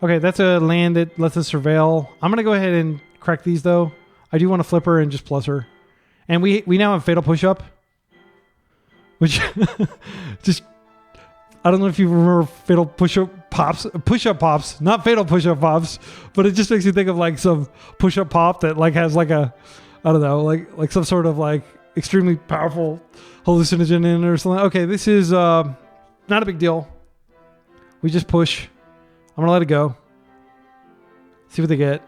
Okay, that's a land that lets us surveil. I'm going to go ahead and crack these, though. I do want to flip her and just plus her. And we now have Fatal Push-Up, which just... I don't know if you remember Fatal Push-Up Pops, not Fatal Push-Up Pops, but it just makes you think of like some push-up pop that like has like a, I don't know, like some sort of like extremely powerful hallucinogen in it or something. Okay, this is not a big deal. We just push. I'm going to let it go. See what they get.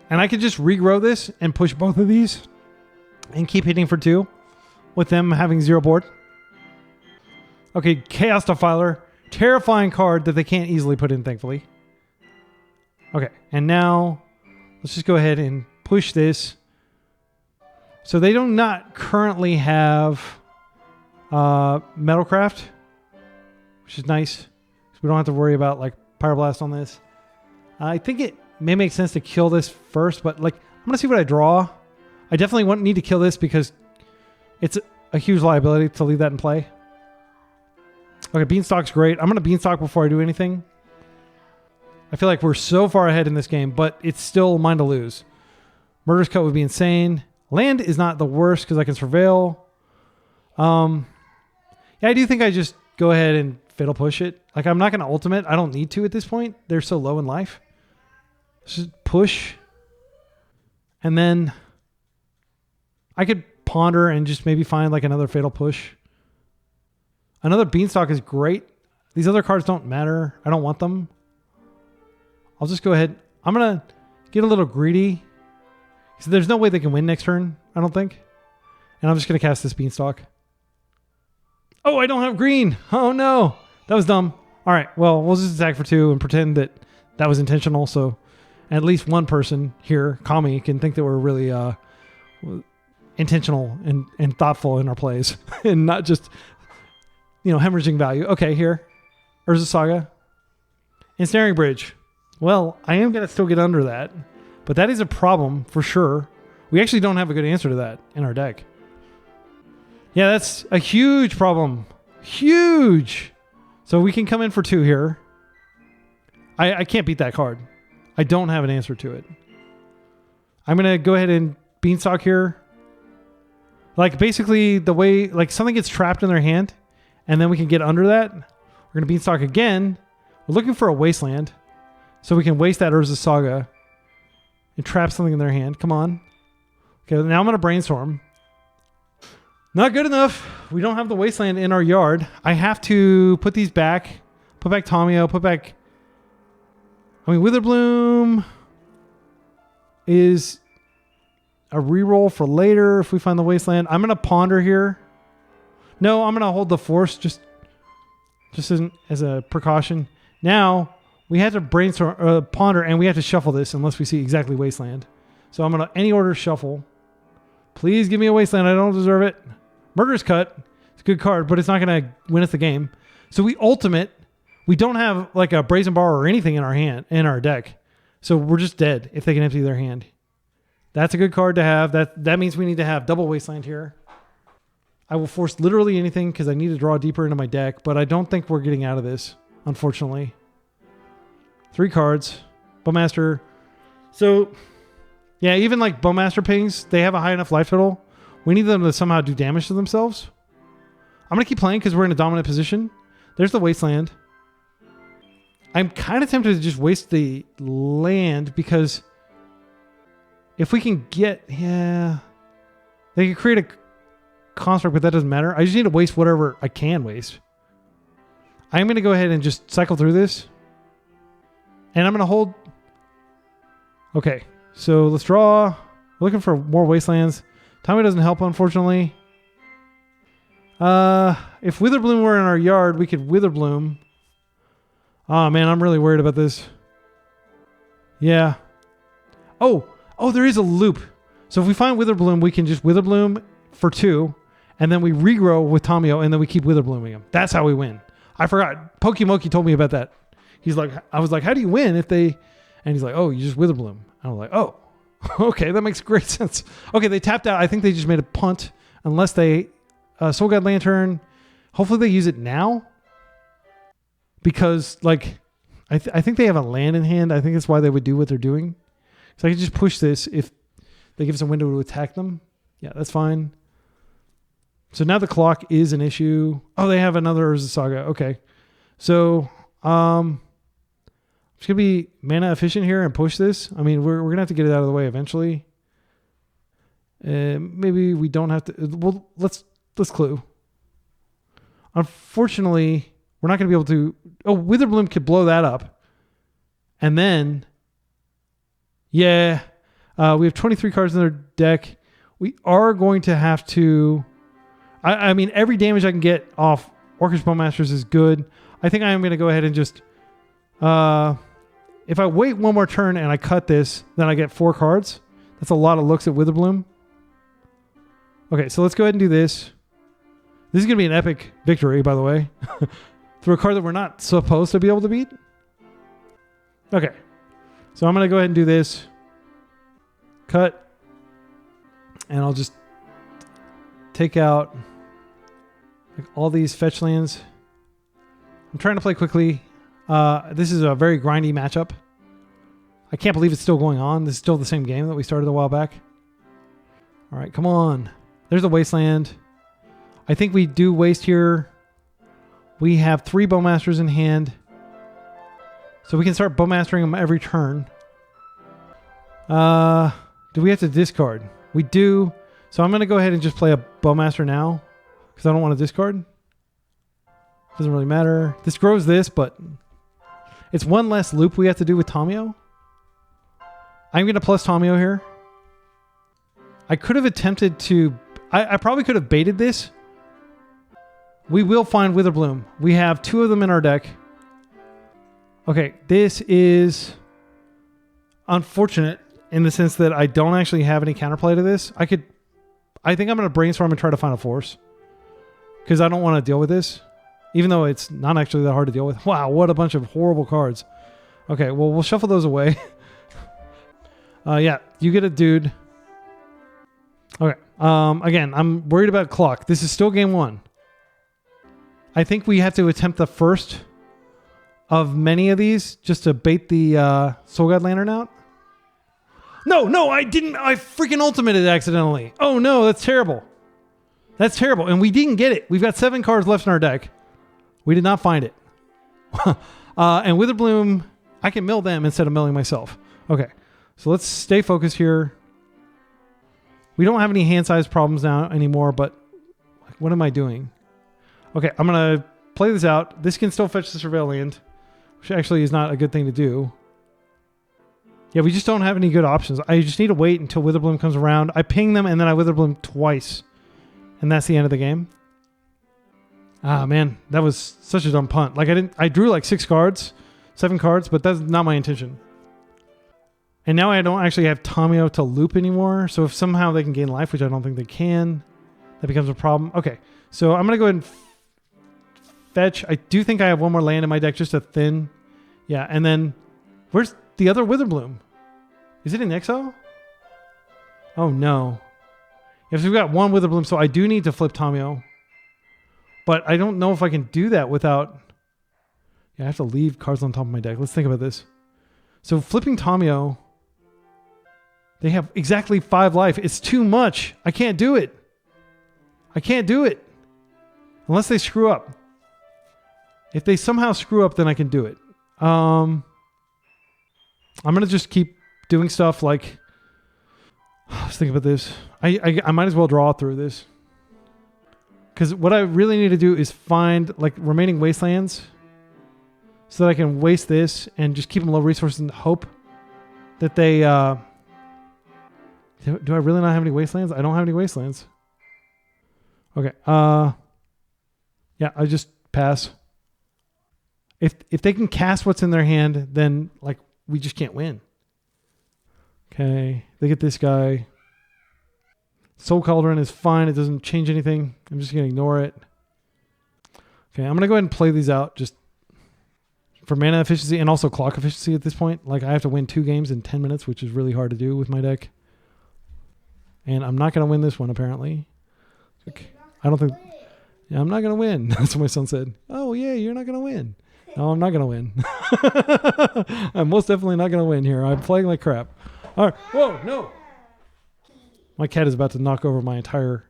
And I could just regrow this and push both of these and keep hitting for 2 with them having 0 board. Okay, Chaos Defiler. Terrifying card that they can't easily put in, thankfully. Okay, and now let's just go ahead and push this. So they do not currently have Metalcraft, which is nice. So we don't have to worry about like Pyroblast on this. I think it may make sense to kill this first, but like I'm going to see what I draw. I definitely need to kill this because it's a huge liability to leave that in play. Okay, Beanstalk's great. I'm going to Beanstalk before I do anything. I feel like we're so far ahead in this game, but it's still mine to lose. Murder's Cut would be insane. Land is not the worst because I can surveil. Yeah, I do think I just go ahead and Fatal Push it. Like, I'm not going to ultimate. I don't need to at this point. They're so low in life. Just push. And then I could ponder and just maybe find like another Fatal Push. Another Beanstalk is great. These other cards don't matter. I don't want them. I'll just go ahead. I'm going to get a little greedy. So there's no way they can win next turn, I don't think. And I'm just going to cast this Beanstalk. Oh, I don't have green. Oh, no. That was dumb. All right. Well, we'll just attack for 2 and pretend that that was intentional. So at least one person here, Kami, can think that we're really intentional and thoughtful in our plays and not just... hemorrhaging value. Okay, here. Urza Saga. Ensnaring Bridge. Well, I am going to still get under that, but that is a problem for sure. We actually don't have a good answer to that in our deck. Yeah, that's a huge problem. Huge! So we can come in for 2 here. I can't beat that card. I don't have an answer to it. I'm going to go ahead and Beanstalk here. Like, basically, the way... Like, something gets trapped in their hand... And then we can get under that. We're going to Beanstalk again. We're looking for a Wasteland. So we can waste that Urza Saga. And trap something in their hand. Come on. Okay, now I'm going to Brainstorm. Not good enough. We don't have the Wasteland in our yard. I have to put these back. Put back Tamio. Put back... Witherbloom is a reroll for later if we find the Wasteland. I'm going to Ponder here. No, I'm going to hold the Force just as a precaution. Now, we have to Brainstorm, Ponder, and we have to shuffle this unless we see exactly Wasteland. So I'm going to any order shuffle. Please give me a Wasteland. I don't deserve it. Murder's Cut. It's a good card, but it's not going to win us the game. So we ultimate. We don't have like a Brazen Bar or anything in our deck. So we're just dead if they can empty their hand. That's a good card to have. That means we need to have double Wasteland here. I will force literally anything because I need to draw deeper into my deck, but I don't think we're getting out of this, unfortunately. 3 cards. Bowmaster. So, yeah, even like Bowmaster pings, they have a high enough life total. We need them to somehow do damage to themselves. I'm going to keep playing because we're in a dominant position. There's the Wasteland. I'm kind of tempted to just waste the land because if we can get... Yeah. They can create a construct, but that doesn't matter. I just need to waste whatever I can waste. I'm going to go ahead and just cycle through this. And I'm going to hold... Okay. So let's draw. Looking for more Wastelands. Tommy doesn't help, unfortunately. If Witherbloom were in our yard, we could Witherbloom. Oh, man, I'm really worried about this. Yeah. Oh, there is a loop. So if we find Witherbloom, we can just Witherbloom for 2, and then we regrow with Tomio, and then we keep Witherblooming him. That's how we win. I forgot. Pokimoki told me about that. He's like, I was like, how do you win if they... And he's like, oh, you just Witherbloom. I was like, oh, okay, that makes great sense. Okay, they tapped out. I think they just made a punt, unless they Soul God Lantern. Hopefully they use it now, because like I think they have a land in hand. I think that's why they would do what they're doing. So I can just push this if they give us a window to attack them. Yeah, that's fine. So now the clock is an issue. Oh, they have another Urza Saga. Okay, so just gonna be mana efficient here and push this. I mean, we're gonna have to get it out of the way eventually. Maybe we don't have to. Well, let's clue. Unfortunately, we're not gonna be able to. Oh, Witherbloom could blow that up, and then yeah, we have 23 cards in their deck. We are going to have to. I mean, every damage I can get off Orcish Bowmasters is good. I think I am gonna go ahead and just. If I wait one more turn and I cut this, then I get 4 cards. That's a lot of looks at Witherbloom. Okay, so let's go ahead and do this. This is going to be an epic victory, by the way. Through a card that we're not supposed to be able to beat. Okay. So I'm going to go ahead and do this. Cut. And I'll just take out like all these fetch lands. I'm trying to play quickly. This is a very grindy matchup. I can't believe it's still going on. This is still the same game that we started a while back. All right, come on. There's a Wasteland. I think we do waste here. We have 3 Bowmasters in hand. So we can start Bowmastering them every turn. Do we have to discard? We do. So I'm going to go ahead and just play a Bowmaster now, because I don't want to discard. Doesn't really matter. This grows this, but it's one less loop we have to do with Tomio. I'm going to plus Tomio here. I could have attempted to... I probably could have baited this. We will find Witherbloom. We have 2 of them in our deck. Okay, this is unfortunate in the sense that I don't actually have any counterplay to this. I think I'm going to brainstorm and try to find a force, because I don't want to deal with this. Even though it's not actually that hard to deal with. Wow, what a bunch of horrible cards. Okay, well, we'll shuffle those away. Yeah, you get a dude. Okay. Again, I'm worried about clock. This is still game 1. I think we have to attempt the first of many of these just to bait the Soul God Lantern out. No, I didn't. I freaking ultimated accidentally. Oh, no, that's terrible. That's terrible. And we didn't get it. We've got 7 cards left in our deck. We did not find it. And Witherbloom, I can mill them instead of milling myself. Okay, so let's stay focused here. We don't have any hand size problems now anymore, but what am I doing? Okay, I'm going to play this out. This can still fetch the Surveil land, which actually is not a good thing to do. Yeah, we just don't have any good options. I just need to wait until Witherbloom comes around. I ping them, and then I Witherbloom twice. And that's the end of the game. Ah, man, that was such a dumb punt. Like, I drew like 7 cards, but that's not my intention. And now I don't actually have Tomio to loop anymore. So if somehow they can gain life, which I don't think they can, that becomes a problem. Okay, so I'm going to go ahead and fetch. I do think I have one more land in my deck just to thin. Yeah, and then where's the other Witherbloom. Is it in exile? Oh no. Yes, we've got one Witherbloom, so I do need to flip Tamio. But I don't know if I can do that without... Yeah, I have to leave cards on top of my deck. Let's think about this. So flipping Tamio... They have exactly 5 life. It's too much. I can't do it. I can't do it. Unless they screw up. If they somehow screw up, then I can do it. I'm going to just keep doing stuff like... Let's think about this. I might as well draw through this. Because what I really need to do is find like remaining wastelands so that I can waste this and just keep them low resources and hope that they... Do I really not have any wastelands? I don't have any wastelands. Okay. Yeah, I just pass. If they can cast what's in their hand, then like we just can't win. Okay. They get this guy. Soul Cauldron is fine. It doesn't change anything. I'm just going to ignore it. Okay, I'm going to go ahead and play these out just for mana efficiency and also clock efficiency at this point. Like I have to win 2 games in 10 minutes, which is really hard to do with my deck. And I'm not going to win this one, apparently. Okay. I don't think... Yeah, I'm not going to win. That's what my son said. Oh, yeah, you're not going to win. No, I'm not going to win. I'm most definitely not going to win here. I'm playing like crap. All right. Whoa, no. My cat is about to knock over my entire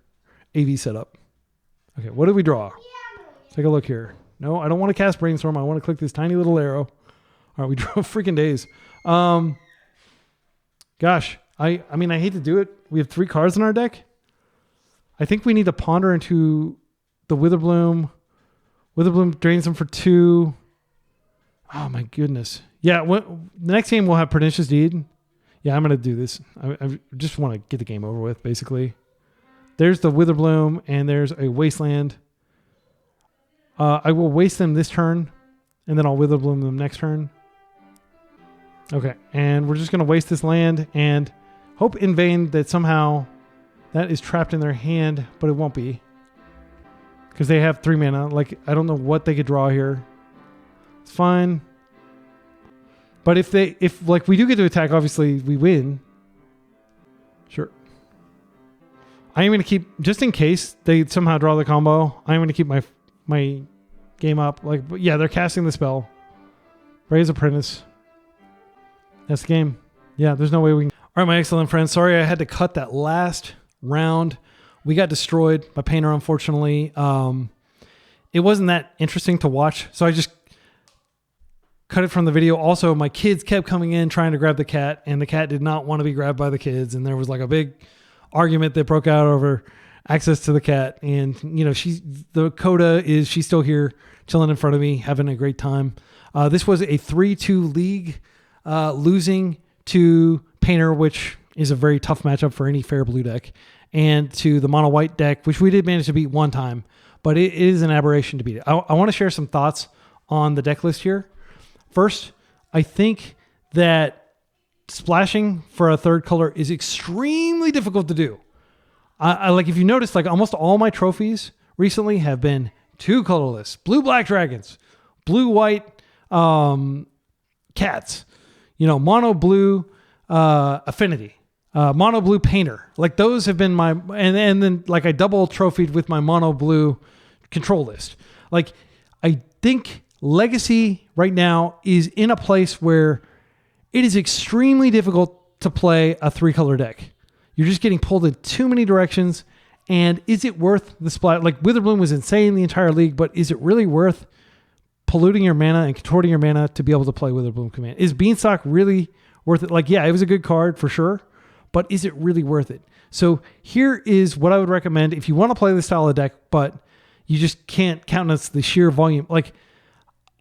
AV setup. Okay, what did we draw? Let's take a look here. No, I don't want to cast Brainstorm. I want to click this tiny little arrow. All right, we drew freaking Daze. Gosh, I mean, I hate to do it. We have 3 cards in our deck. I think we need to ponder into the Witherbloom. Witherbloom drains them for 2. Oh, my goodness. Yeah, the next game we'll have Pernicious Deed. Yeah, I'm going to do this. I just want to get the game over with, basically. There's the Witherbloom, and there's a Wasteland. I will waste them this turn, and then I'll Witherbloom them next turn. Okay, and we're just going to waste this land, and hope in vain that somehow that is trapped in their hand, but it won't be. Because they have 3 mana. Like, I don't know what they could draw here. It's fine. But if like we do get to attack, obviously we win. Sure. I am going to keep, just in case they somehow draw the combo, I'm going to keep my game up. Like, yeah, they're casting the spell. Raise Apprentice. That's the game. Yeah, there's no way we can. All right, my excellent friends. Sorry I had to cut that last round. We got destroyed by Painter, unfortunately. It wasn't that interesting to watch, so I just cut it from the video. Also, my kids kept coming in trying to grab the cat, and the cat did not want to be grabbed by the kids, and there was like a big argument that broke out over access to the cat. And you know, the coda is she's still here chilling in front of me, having a great time. This was a 3-2 league, losing to Painter, which is a very tough matchup for any fair blue deck, and to the mono white deck, which we did manage to beat one time, but it is an aberration to beat it. I want to share some thoughts on the deck list here. First, I think that splashing for a 3rd color is extremely difficult to do. I like, if you notice, like almost all my trophies recently have been 2 colorless: blue-black dragons, blue-white cats, you know, mono-blue affinity, mono-blue Painter. Like those have been my, and then like I double trophied with my mono-blue control list. Like I think Legacy right now is in a place where it is extremely difficult to play a 3-color deck. You're just getting pulled in too many directions. And is it worth the splat? Like Witherbloom was insane the entire league, but is it really worth polluting your mana and contorting your mana to be able to play Witherbloom Command? Is Beanstalk really worth it? Like, yeah, it was a good card for sure, but is it really worth it? So here is what I would recommend if you want to play this style of deck, but you just can't countenance the sheer volume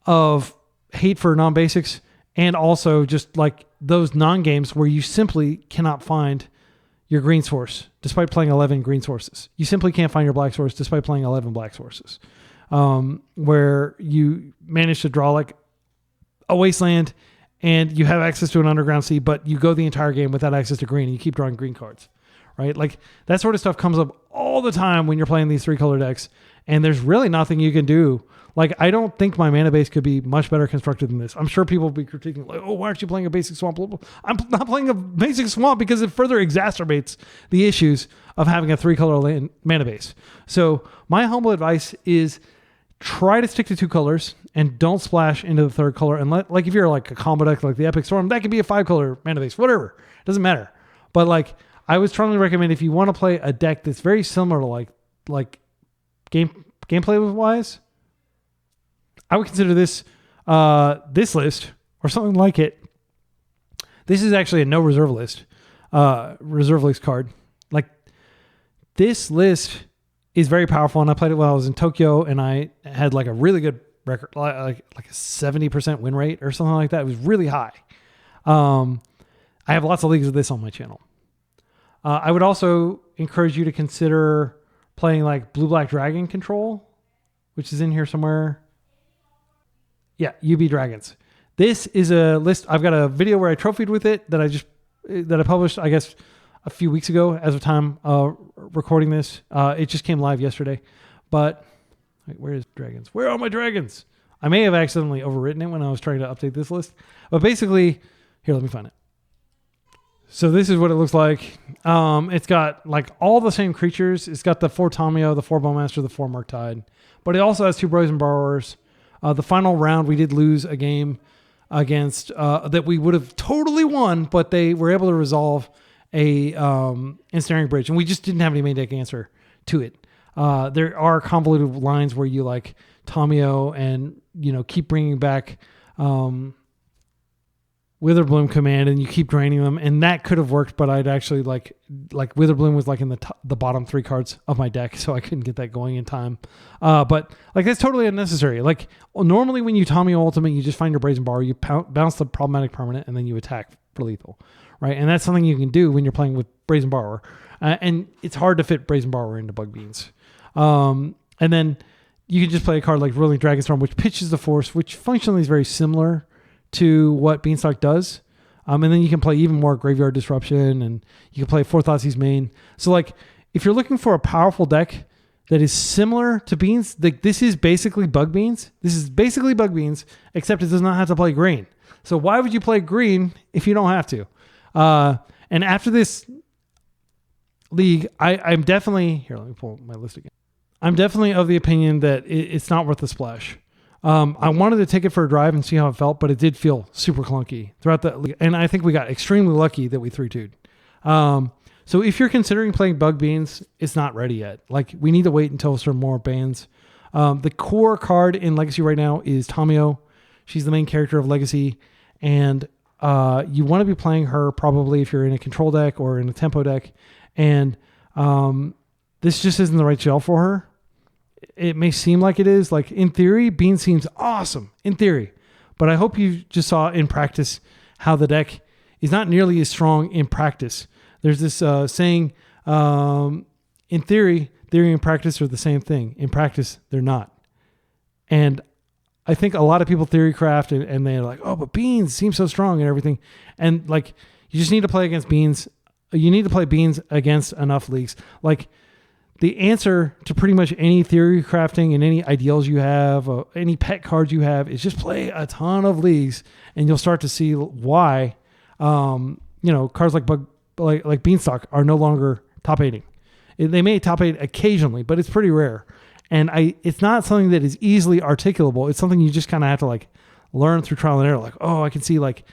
of hate for non-basics, and also just like those non-games where you simply cannot find your green source despite playing 11 green sources. You simply can't find your black source despite playing 11 black sources. Where you manage to draw like a Wasteland and you have access to an Underground Sea, but you go the entire game without access to green and you keep drawing green cards, right? Like that sort of stuff comes up all the time when you're playing these 3-color decks, and there's really nothing you can do. Like, I don't think my mana base could be much better constructed than this. I'm sure people will be critiquing, like, oh, why aren't you playing a basic swamp? I'm not playing a basic swamp because it further exacerbates the issues of having a 3-color mana base. So my humble advice is try to stick to 2 colors and don't splash into the 3rd color. And like if you're like a combo deck like the Epic Storm, that could be a 5-color mana base, whatever. It doesn't matter. But like, I would strongly recommend if you want to play a deck that's very similar to like gameplay wise, I would consider this this list or something like it. This is actually a no reserve list card. Like, this list is very powerful, and I played it while I was in Tokyo, and I had like a really good record, like a 70% win rate or something like that. It was really high. I have lots of leagues of this on my channel. I would also encourage you to consider playing like Blue-Black Dragon Control, which is in here somewhere. Yeah, UB Dragons. This is a list. I've got a video where I trophied with it that I published, I guess, a few weeks ago as of time recording this. It just came live yesterday. But wait, where is dragons? Where are my dragons? I may have accidentally overwritten it when I was trying to update this list. But basically, here, let me find it. So this is what it looks like. It's got like all the same creatures. It's got the 4 Tamio, the 4 Bowmaster, the 4 Murktide. But it also has 2 Brazen Borrowers. The final round, we did lose a game against that we would have totally won, but they were able to resolve a ensnaring bridge, and we just didn't have any main deck answer to it. There are convoluted lines where you like Tamio and keep bringing back Witherbloom command, and you keep draining them, and that could have worked, but I'd actually like Witherbloom was like in the bottom 3 cards of my deck, so I couldn't get that going in time. But like, that's totally unnecessary. Like, normally when you Tamio ultimate, you just find your Brazen Borrower, you bounce the problematic permanent, and then you attack for lethal, right? And that's something you can do when you're playing with Brazen Borrower, and it's hard to fit Brazen Borrower into Bug Beans. And then you can just play a card like Rolling Dragonstorm, which pitches the force, which functionally is very similar to what Beanstalk does. And then you can play even more Graveyard Disruption, and you can play 4 Thoughtseize main. So like, if you're looking for a powerful deck that is similar to Beans, this is basically Bug Beans. This is basically Bug Beans, except it does not have to play green. So why would you play green if you don't have to? And after this league, I'm definitely... Here, let me pull my list again. I'm definitely of the opinion that it's not worth the splash. I wanted to take it for a drive and see how it felt, but it did feel super clunky throughout the, and I think we got extremely lucky that we 3-2'd. So if you're considering playing Bug Beans, it's not ready yet. Like, we need to wait until some more bans. The core card in Legacy right now is Tamio. She's the main character of Legacy, and you want to be playing her probably if you're in a control deck or in a tempo deck, and this just isn't the right gel for her. It may seem like it is. Like, in theory, Bean seems awesome in theory, but I hope you just saw in practice how the deck is not nearly as strong in practice. There's this saying, in theory and practice are the same thing. In practice, they're not. And I think a lot of people theory craft and they're like, oh, but Beans seems so strong and everything. And like, you just need to play against Beans. You need to play Beans against enough leagues. Like, the answer to pretty much any theory crafting and any ideals you have, any pet cards you have, is just play a ton of leagues, and you'll start to see why, cards like Beanstalk are no longer top 8ing. They may top 8 occasionally, but it's pretty rare. And it's not something that is easily articulable. It's something you just kind of have to like learn through trial and error. Like, oh, I can see like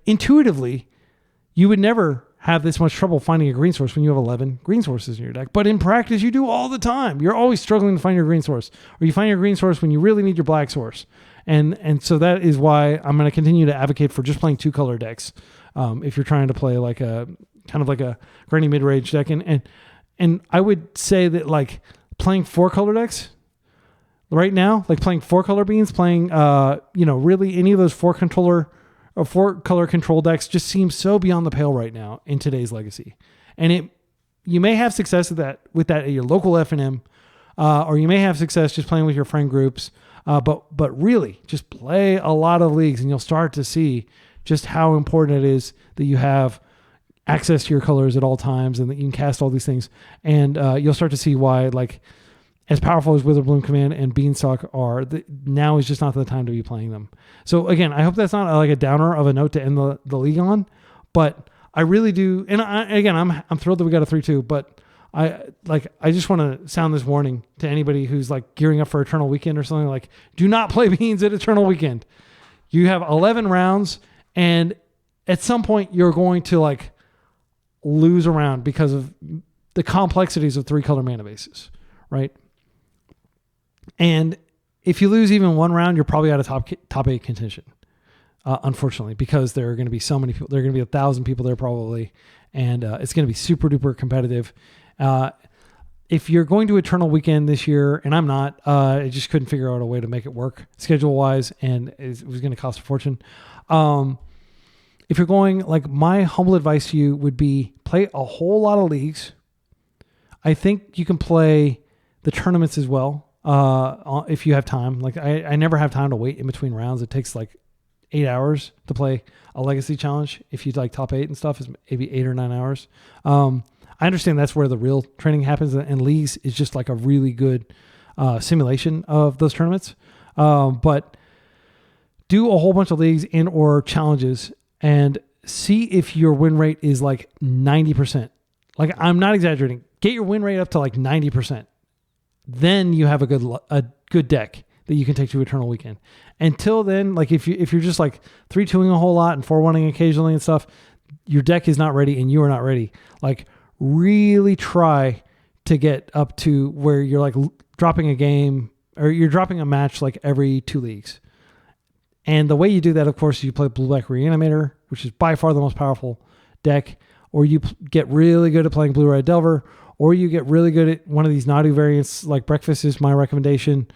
intuitively, you would never have this much trouble finding a green source when you have 11 green sources in your deck. But in practice, you do all the time. You're always struggling to find your green source, or you find your green source when you really need your black source. And so that is why I'm going to continue to advocate for just playing 2-color decks. If you're trying to play like a kind of like a granny mid-range deck. And I would say that like playing 4-color decks right now, like playing 4-color Beans, playing, really any of those 4-color control decks just seems so beyond the pale right now in today's Legacy. And you may have success with that at your local FNM, or you may have success just playing with your friend groups. But really, just play a lot of leagues, and you'll start to see just how important it is that you have access to your colors at all times, and that you can cast all these things. And you'll start to see why, like, as powerful as Witherbloom Command and Beanstalk are, now is just not the time to be playing them. So again, I hope that's not like a downer of a note to end the league on, but I really do. And I'm thrilled that we got a 3-2, but I just want to sound this warning to anybody who's like gearing up for Eternal Weekend or something. Like, do not play Beans at Eternal Weekend. You have 11 rounds, and at some point you're going to like lose a round because of the complexities of 3-color mana bases, right? And if you lose even one round, you're probably out of top 8 contention, unfortunately, because there are going to be so many people. There are going to be 1,000 people there probably, and it's going to be super duper competitive. If you're going to Eternal Weekend this year, and I'm not, I just couldn't figure out a way to make it work schedule-wise, and it was going to cost a fortune. If you're going, like, my humble advice to you would be play a whole lot of leagues. I think you can play the tournaments as well. If you have time. Like I never have time to wait in between rounds. It takes like 8 hours to play a legacy challenge. If you like top 8 and stuff, is maybe 8 or 9 hours. I understand that's where the real training happens, and leagues is just like a really good simulation of those tournaments. But do a whole bunch of leagues and or challenges and see if your win rate is like 90%. Like, I'm not exaggerating. Get your win rate up to like 90%. Then you have a good deck that you can take to Eternal Weekend. Until then, like if you're just like 3-2ing a whole lot and 4-1ing occasionally and stuff, your deck is not ready and you are not ready. Like, really try to get up to where you're like dropping a game or you're dropping a match like every 2 leagues. And the way you do that, of course, is you play Blue-Black Reanimator, which is by far the most powerful deck, or you get really good at playing Blue-Red Delver, or you get really good at one of these Nadu variants, like Breakfast is my recommendation,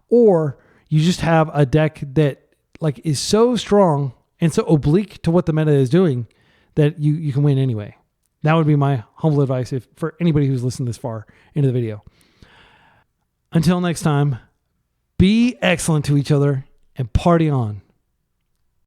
or you just have a deck that like is so strong and so oblique to what the meta is doing that you can win anyway. That would be my humble advice for anybody who's listened this far into the video. Until next time, be excellent to each other and party on.